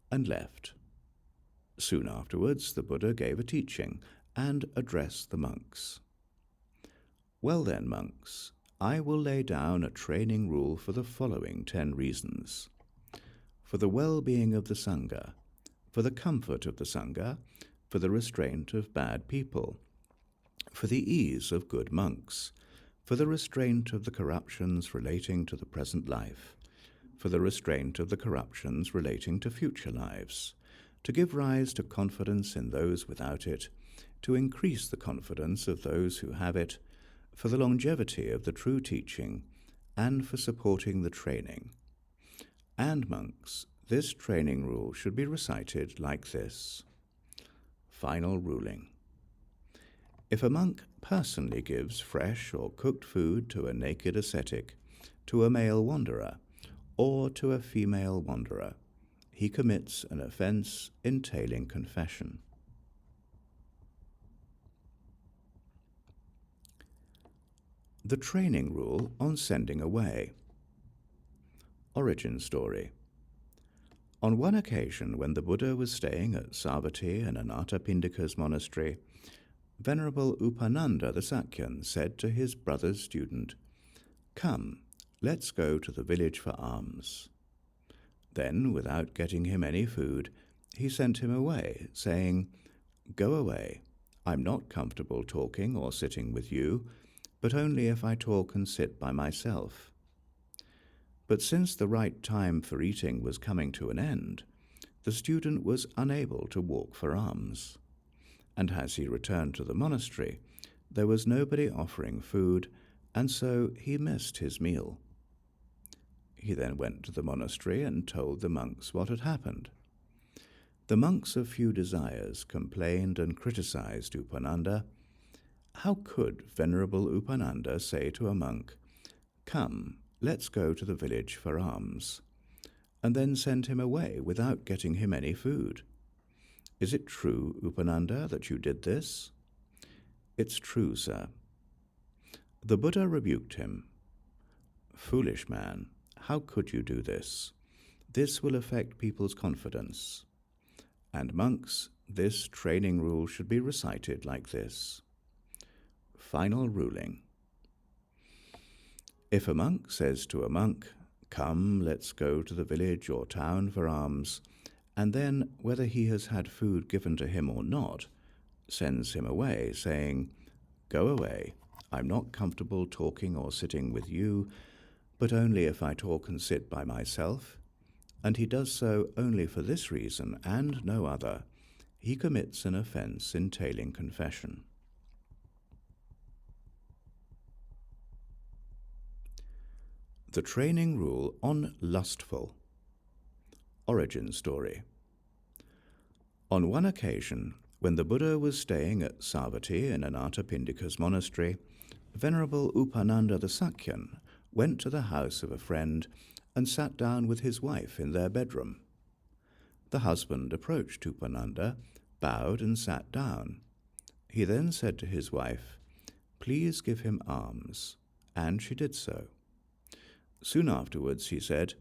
and left. Soon afterwards, the Buddha gave a teaching and addressed the monks. "Well then, monks, I will lay down a training rule for the following 10 reasons. For the well-being of the Sangha, for the comfort of the Sangha, for the restraint of bad people, for the ease of good monks, for the restraint of the corruptions relating to the present life, for the restraint of the corruptions relating to future lives, to give rise to confidence in those without it, to increase the confidence of those who have it, for the longevity of the true teaching, and for supporting the training. And monks, this training rule should be recited like this. Final ruling. If a monk personally gives fresh or cooked food to a naked ascetic, to a male wanderer, or to a female wanderer, he commits an offence entailing confession. The training rule on sending away. Origin story. On one occasion, when the Buddha was staying at Savatthi and Anathapindika's monastery, Venerable Upananda the Sakyan said to his brother's student, "Come, let's go to the village for alms." Then, without getting him any food, he sent him away, saying, "Go away. I'm not comfortable talking or sitting with you, but only if I talk and sit by myself." But since the right time for eating was coming to an end, the student was unable to walk for alms. And as he returned to the monastery, there was nobody offering food, and so he missed his meal. He then went to the monastery and told the monks what had happened. The monks of few desires complained and criticized Upananda. How could Venerable Upananda say to a monk, "Come, let's go to the village for alms," and then send him away without getting him any food? Is it true, Upananda, that you did this? It's true, sir. The Buddha rebuked him. Foolish man, how could you do this? This will affect people's confidence. And monks, this training rule should be recited like this. Final ruling. If a monk says to a monk, "Come, let's go to the village or town for alms," and then, whether he has had food given to him or not, sends him away, saying, "Go away, I'm not comfortable talking or sitting with you, but only if I talk and sit by myself," and he does so only for this reason and no other, he commits an offence entailing confession. The training rule on lustful. Origin story. On one occasion, when the Buddha was staying at Savatthi in Anathapindika's monastery, Venerable Upananda the Sakyan went to the house of a friend and sat down with his wife in their bedroom. The husband approached Upananda, bowed and sat down. He then said to his wife, "Please give him alms," and she did so. Soon afterwards he said,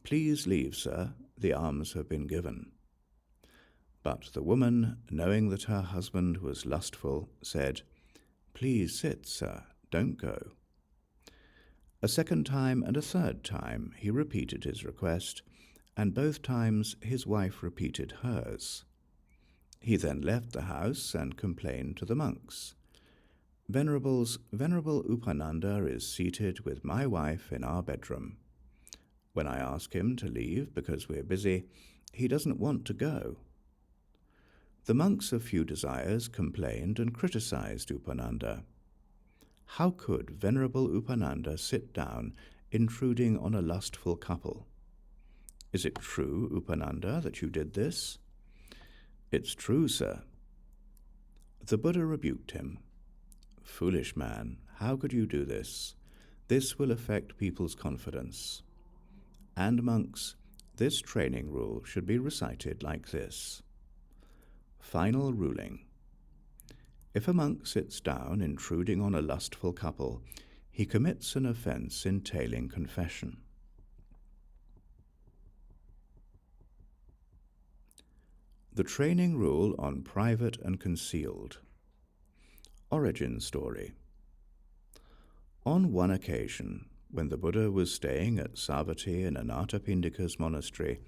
"Please leave, sir, the alms have been given." But the woman, knowing that her husband was lustful, said, "Please sit, sir, don't go." A second time and a third time he repeated his request, and both times his wife repeated hers. He then left the house and complained to the monks. Venerable Upananda is seated with my wife in our bedroom. When I ask him to leave because we're busy, he doesn't want to go. The monks of few desires complained and criticized Upananda. How could Venerable Upananda sit down, intruding on a lustful couple? Is it true, Upananda, that you did this? It's true, sir. The Buddha rebuked him. Foolish man, how could you do this? This will affect people's confidence. And monks, this training rule should be recited like this. Final ruling. If a monk sits down intruding on a lustful couple, he commits an offence entailing confession. The training rule on private and concealed. Origin story. On one occasion, when the Buddha was staying at Savatthi in Anathapindika's monastery,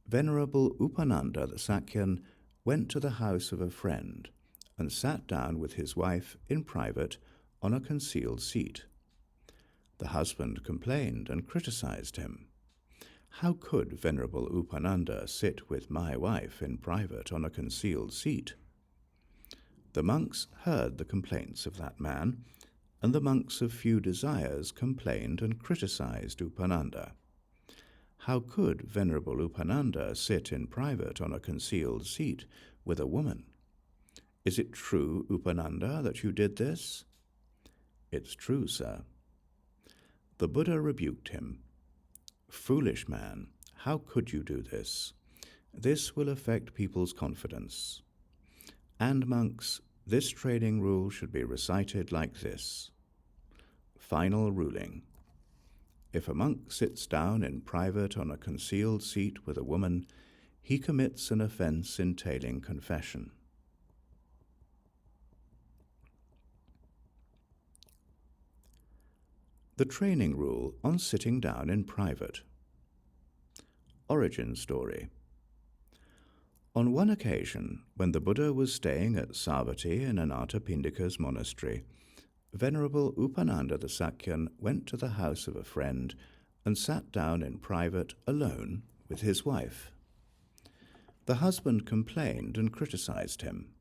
Venerable Upananda the Sakyan went to the house of a friend and sat down with his wife in private on a concealed seat. The husband complained and criticized him. How could Venerable Upananda sit with my wife in private on a concealed seat? The monks heard the complaints of that man, and the monks of few desires complained and criticized Upananda. How could Venerable Upananda sit in private on a concealed seat with a woman? Is it true, Upananda, that you did this? It's true, sir. The Buddha rebuked him. Foolish man, how could you do this? This will affect people's confidence. And monks, this training rule should be recited like this. Final ruling. If a monk sits down in private on a concealed seat with a woman, he commits an offense entailing confession. The training rule on sitting down in private. Origin story. On one occasion, when the Buddha was staying at Savatthi in Anathapindika's monastery, Venerable Upananda the Sakyan went to the house of a friend and sat down in private alone with his wife. The husband complained and criticized him.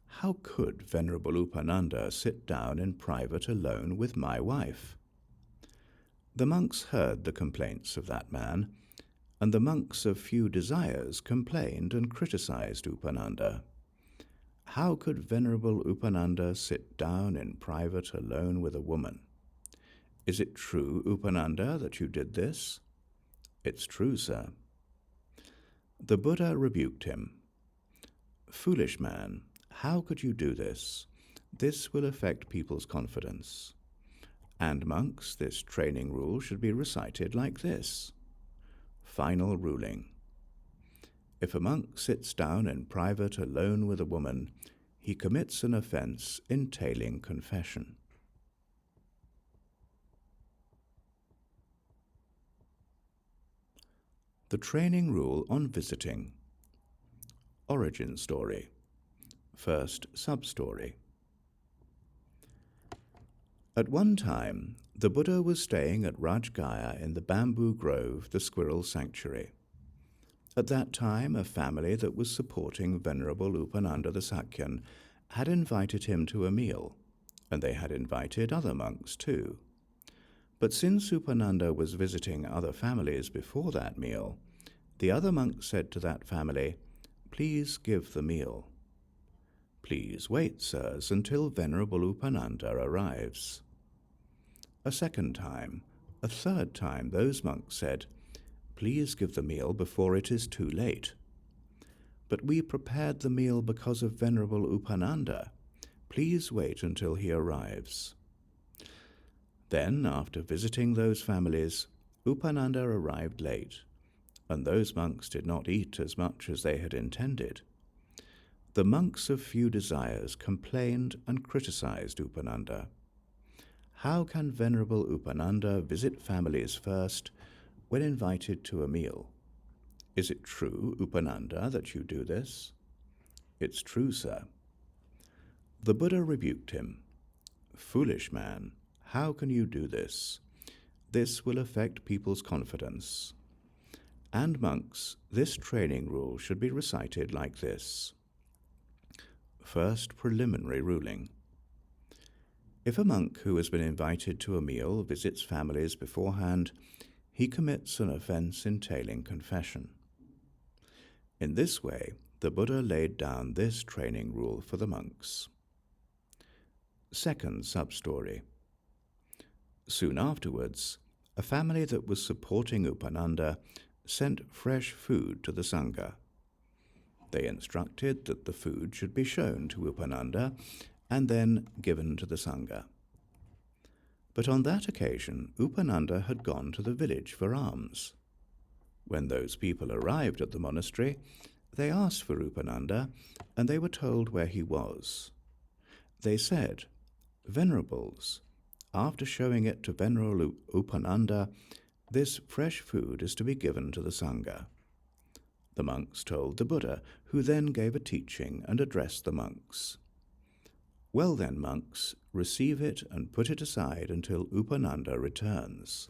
How could Venerable Upananda sit down in private alone with my wife? The monks heard the complaints of that man, and the monks of few desires complained and criticized Upananda. How could Venerable Upananda sit down in private alone with a woman? Is it true, Upananda, that you did this? It's true, sir. The Buddha rebuked him. Foolish man, how could you do this? This will affect people's confidence. And monks, this training rule should be recited like this. Final ruling. If a monk sits down in private alone with a woman, he commits an offense entailing confession. The training rule on visiting. Origin story. First sub-story. At one time, the Buddha was staying at Rajgaya in the bamboo grove, the squirrel sanctuary. At that time, a family that was supporting Venerable Upananda the Sakyan had invited him to a meal, and they had invited other monks too. But since Upananda was visiting other families before that meal, the other monks said to that family, "Please give the meal." "Please wait, sirs, until Venerable Upananda arrives." A second time, a third time, those monks said, "Please give the meal before it is too late." "But we prepared the meal because of Venerable Upananda. Please wait until he arrives." Then, after visiting those families, Upananda arrived late, and those monks did not eat as much as they had intended. The monks of few desires complained and criticized Upananda. How can Venerable Upananda visit families first when invited to a meal? Is it true, Upananda, that you do this? It's true, sir. The Buddha rebuked him. Foolish man, how can you do this? This will affect people's confidence. And monks, this training rule should be recited like this. First preliminary ruling. If a monk who has been invited to a meal visits families beforehand, he commits an offense entailing confession. In this way, the Buddha laid down this training rule for the monks. Second sub-story. Soon afterwards, a family that was supporting Upananda sent fresh food to the Sangha. They instructed that the food should be shown to Upananda and then given to the Sangha. But on that occasion, Upananda had gone to the village for alms. When those people arrived at the monastery, they asked for Upananda, and they were told where he was. They said, "Venerables, after showing it to Venerable Upananda, this fresh food is to be given to the Sangha." The monks told the Buddha, who then gave a teaching and addressed the monks. "Well then, monks, receive it and put it aside until Upananda returns."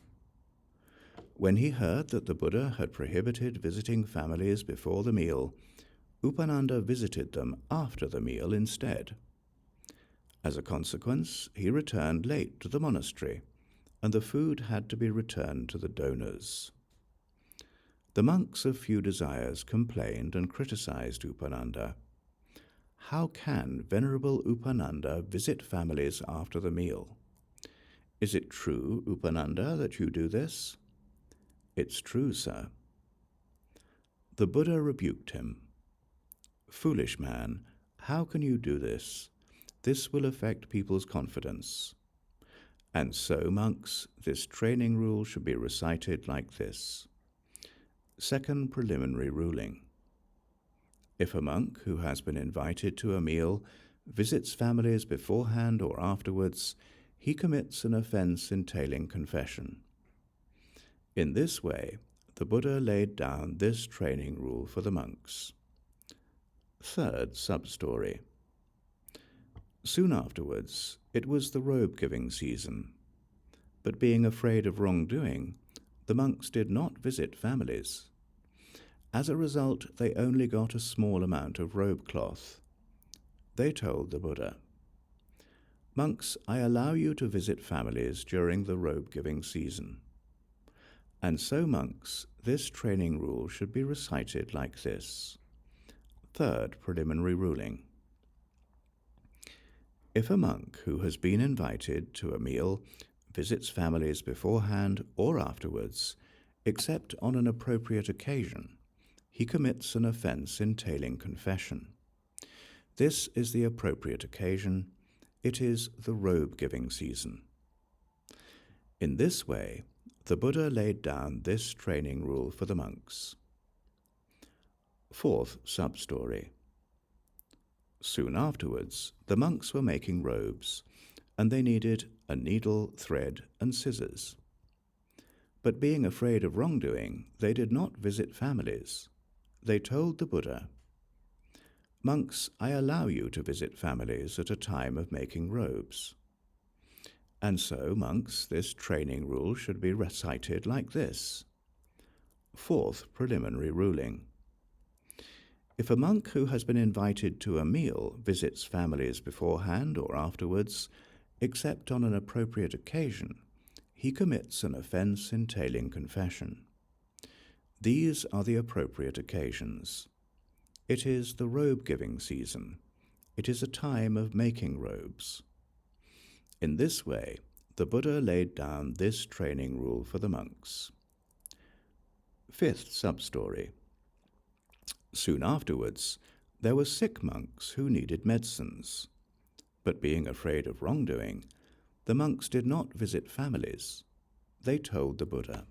When he heard that the Buddha had prohibited visiting families before the meal, Upananda visited them after the meal instead. As a consequence, he returned late to the monastery, and the food had to be returned to the donors. The monks of few desires complained and criticized Upananda. How can Venerable Upananda visit families after the meal? Is it true, Upananda, that you do this? It's true, sir. The Buddha rebuked him. Foolish man, how can you do this? This will affect people's confidence. And so, monks, this training rule should be recited like this. Second preliminary ruling. If a monk who has been invited to a meal visits families beforehand or afterwards, he commits an offense entailing confession. In this way, the Buddha laid down this training rule for the monks. Third sub-story. Soon afterwards, it was the robe-giving season. But being afraid of wrongdoing, the monks did not visit families. As a result, they only got a small amount of robe cloth. They told the Buddha, "Monks, I allow you to visit families during the robe-giving season." And so, monks, this training rule should be recited like this. Third preliminary ruling. If a monk who has been invited to a meal visits families beforehand or afterwards, except on an appropriate occasion, he commits an offense entailing confession. This is the appropriate occasion. It is the robe-giving season. In this way, the Buddha laid down this training rule for the monks. Fourth sub-story. Soon afterwards, the monks were making robes, and they needed a needle, thread, and scissors. But being afraid of wrongdoing, they did not visit families. They told the Buddha, "Monks, I allow you to visit families at a time of making robes." And so, monks, this training rule should be recited like this. Fourth preliminary ruling. If a monk who has been invited to a meal visits families beforehand or afterwards, except on an appropriate occasion, he commits an offense entailing confession. These are the appropriate occasions. It is the robe-giving season. It is a time of making robes. In this way, the Buddha laid down this training rule for the monks. Fifth sub-story. Soon afterwards, there were sick monks who needed medicines. But being afraid of wrongdoing, the monks did not visit families. They told the Buddha,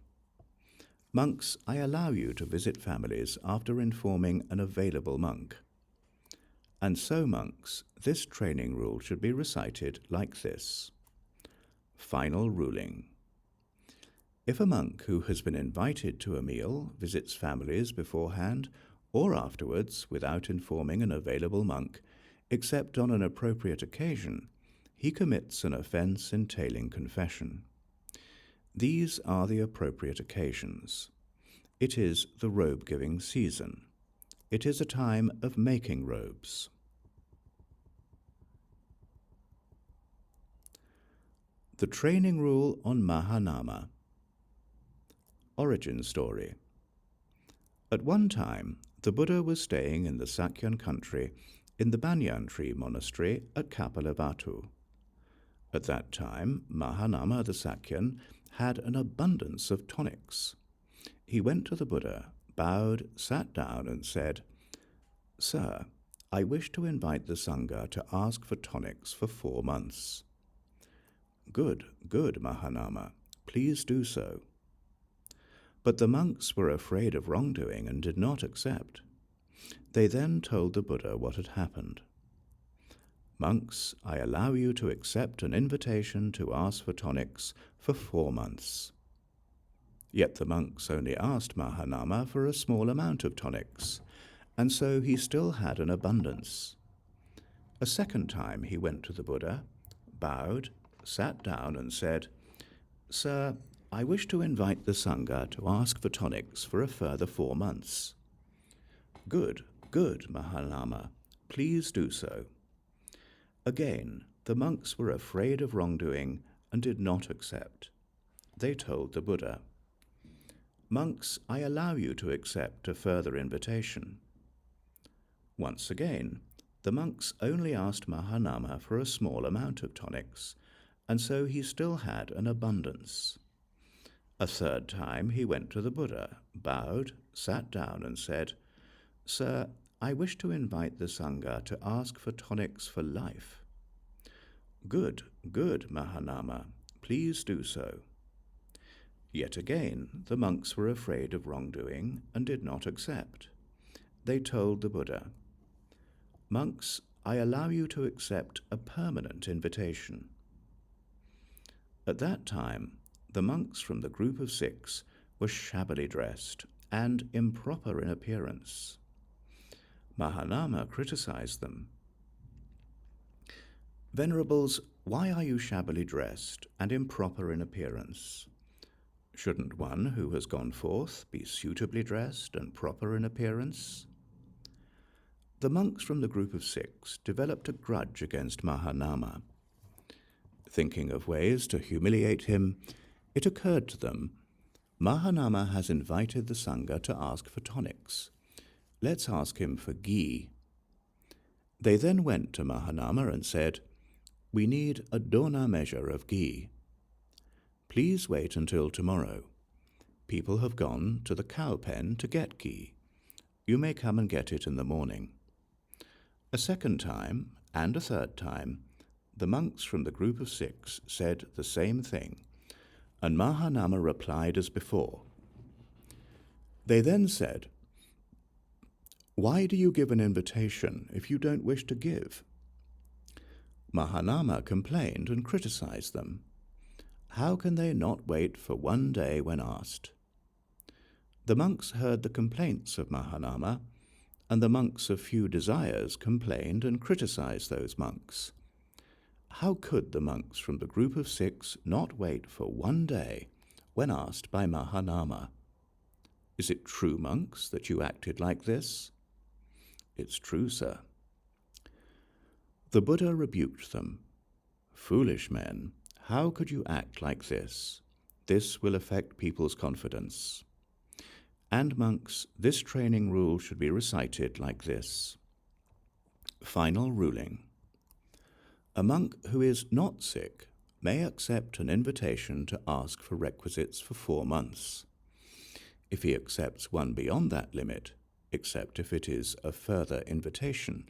"Monks, I allow you to visit families after informing an available monk." And so, monks, this training rule should be recited like this. Final ruling. If a monk who has been invited to a meal visits families beforehand or afterwards without informing an available monk, except on an appropriate occasion, he commits an offense entailing confession. These are the appropriate occasions. It is the robe-giving season. It is a time of making robes. The training rule on Mahanama. Origin story. At one time, the Buddha was staying in the Sakyan country in the Banyan Tree Monastery at Kapilavatthu. At that time, Mahanama the Sakyan had an abundance of tonics. He went to the Buddha, bowed, sat down, and said, "Sir, I wish to invite the Sangha to ask for tonics for 4 months." "Good, good, Mahanama. Please do so." But the monks were afraid of wrongdoing and did not accept. They then told the Buddha what had happened. "Monks, I allow you to accept an invitation to ask for tonics for 4 months." Yet the monks only asked Mahanama for a small amount of tonics, and so he still had an abundance. A second time he went to the Buddha, bowed, sat down, and said, "Sir, I wish to invite the Sangha to ask for tonics for a further 4 months." "Good, Good, Mahānāma, please do so. Again, the monks were afraid of wrongdoing and did not accept. They told the Buddha, Monks, I allow you to accept a further invitation. Once again, the monks only asked Mahānāma for a small amount of tonics, and so he still had an abundance. A third time he went to the Buddha, bowed, sat down and said, Sir, I wish to invite the Sangha to ask for tonics for life. Good, good, Mahānāma, please do so. Yet again, the monks were afraid of wrongdoing and did not accept. They told the Buddha, Monks, I allow you to accept a permanent invitation. At that time, the monks from the group of 6 were shabbily dressed and improper in appearance. Mahānāma criticized them. Venerables, why are you shabbily dressed and improper in appearance? Shouldn't one who has gone forth be suitably dressed and proper in appearance? The monks from the group of 6 developed a grudge against Mahānāma. Thinking of ways to humiliate him, it occurred to them, Mahānāma has invited the Sangha to ask for tonics. Let's ask him for ghee. They then went to Mahānāma and said, We need a dona measure of ghee. Please wait until tomorrow. People have gone to the cow pen to get ghee. You may come and get it in the morning. A second time, and a third time, the monks from the group of 6 said the same thing, and Mahānāma replied as before. They then said, Why do you give an invitation if you don't wish to give? Mahānāma complained and criticized them. How can they not wait for one day when asked? The monks heard the complaints of Mahānāma, and the monks of few desires complained and criticized those monks. How could the monks from the group of 6 not wait for one day when asked by Mahānāma? Is it true, monks, that you acted like this? It's true, sir. The Buddha rebuked them. Foolish men, how could you act like this? This will affect people's confidence. And monks, this training rule should be recited like this. Final ruling. A monk who is not sick may accept an invitation to ask for requisites for 4 months. If he accepts one beyond that limit, except if it is a further invitation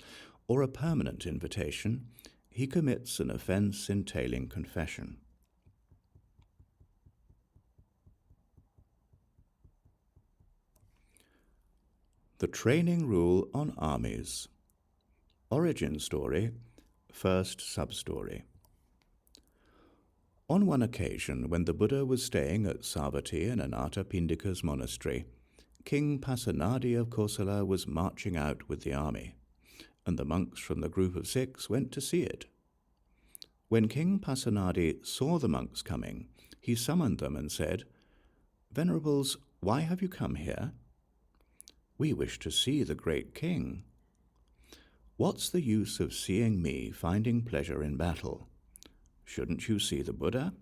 or a permanent invitation, he commits an offense entailing confession. The Training Rule on Armies. Origin story, first sub-story. On one occasion, when the Buddha was staying at Savatthi in Anathapindika's monastery, King Pasenadi of Kosala was marching out with the army, and the monks from the group of 6 went to see it. When King Pasenadi saw the monks coming, he summoned them and said, Venerables, why have you come here? We wish to see the great king. What's the use of seeing me finding pleasure in battle? Shouldn't you see the Buddha?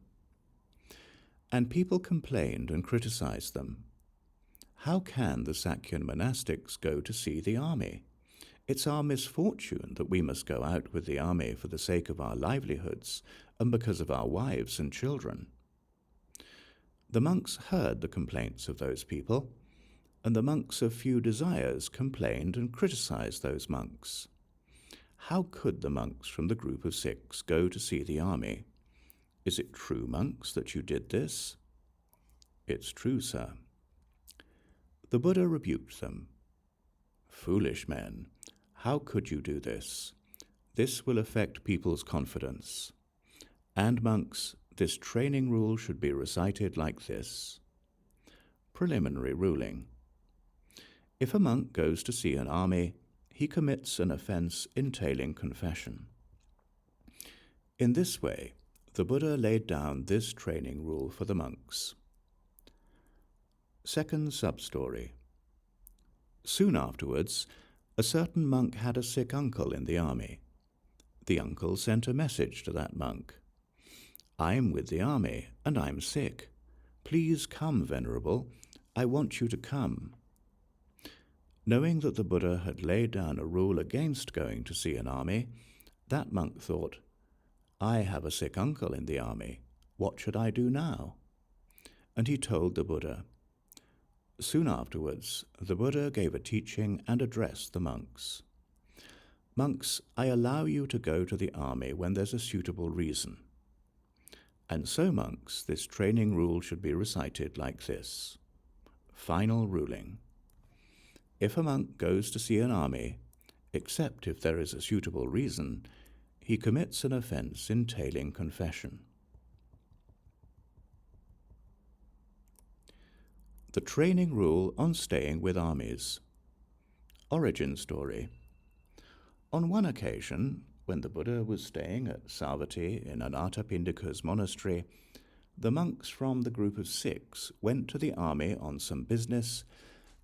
And people complained and criticized them. How can the Sakyan monastics go to see the army? It's our misfortune that we must go out with the army for the sake of our livelihoods and because of our wives and children. The monks heard the complaints of those people, and the monks of few desires complained and criticized those monks. How could the monks from the group of 6 go to see the army? Is it true, monks, that you did this? It's true, sir. The Buddha rebuked them. Foolish men, how could you do this? This will affect people's confidence. And monks, this training rule should be recited like this. Preliminary ruling. If a monk goes to see an army, he commits an offense entailing confession. In this way, the Buddha laid down this training rule for the monks. Second sub-story. Soon afterwards, A certain monk had a sick uncle in the army. The uncle sent a message to that monk. "I'm with the army, and I'm sick. Please come, Venerable. I want you to come." Knowing that the Buddha had laid down a rule against going to see an army, that monk thought, "I have a sick uncle in the army. What should I do now?" And he told the Buddha. Soon afterwards, the Buddha gave a teaching and addressed the monks. "Monks, I allow you to go to the army when there's a suitable reason." And so, monks, this training rule should be recited like this. Final ruling. If a monk goes to see an army, except if there is a suitable reason, he commits an offense entailing confession. The training rule on staying with armies. Origin story. On one occasion, when the Buddha was staying at Savatthi in Anathapindika's monastery, the monks from the group of 6 went to the army on some business,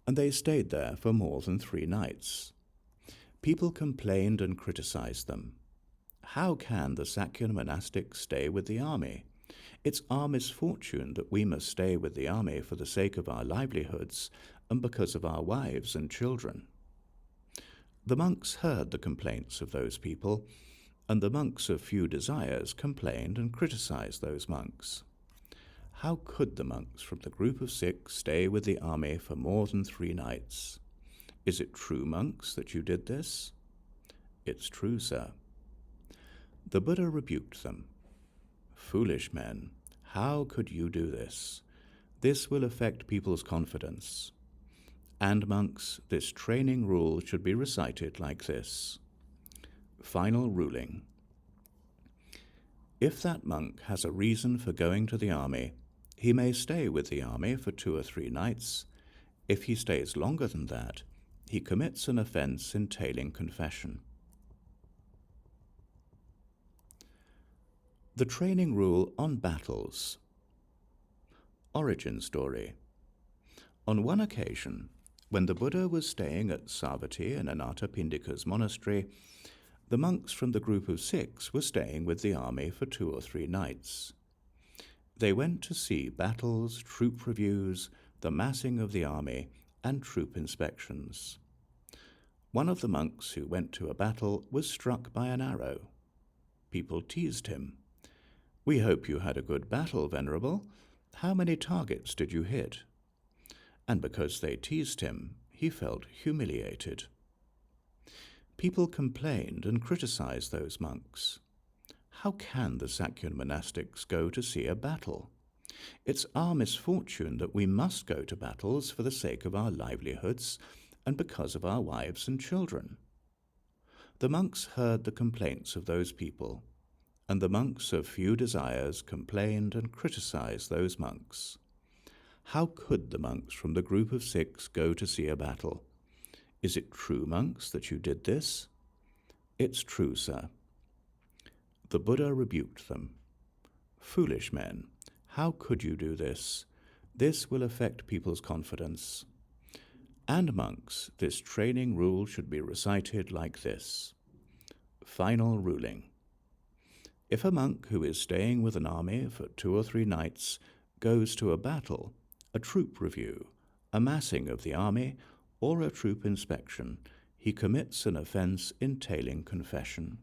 and they stayed there for more than 3 nights. People complained and criticized them. How can the Sakyan monastics stay with the army? It's our misfortune that we must stay with the army for the sake of our livelihoods and because of our wives and children. The monks heard the complaints of those people, and the monks of few desires complained and criticized those monks. How could the monks from the group of 6 stay with the army for more than 3 nights? Is it true, monks, that you did this? It's true, sir. The Buddha rebuked them. Foolish men, how could you do this? This will affect people's confidence. And monks, this training rule should be recited like this. Final ruling. If that monk has a reason for going to the army, he may stay with the army for 2 or 3 nights. If he stays longer than that, he commits an offense entailing confession. The training rule on battles. Origin story. On one occasion, when the Buddha was staying at Savatthi in Anathapindika's monastery, the monks from the group of 6 were staying with the army for 2 or 3 nights. They went to see battles, troop reviews, the massing of the army, and troop inspections. One of the monks who went to a battle was struck by an arrow. People teased him. "We hope you had a good battle, Venerable. How many targets did you hit?" And because they teased him, he felt humiliated. People complained and criticized those monks. How can the Sakyan monastics go to see a battle? It's our misfortune that we must go to battles for the sake of our livelihoods and because of our wives and children. The monks heard the complaints of those people, and the monks of few desires complained and criticized those monks. How could the monks from the group of 6 go to see a battle? Is it true, monks, that you did this? It's true, sir. The Buddha rebuked them. Foolish men, how could you do this? This will affect people's confidence. And monks, this training rule should be recited like this. Final ruling. If a monk who is staying with an army for 2 or 3 nights goes to a battle, a troop review, a massing of the army, or a troop inspection, he commits an offense entailing confession.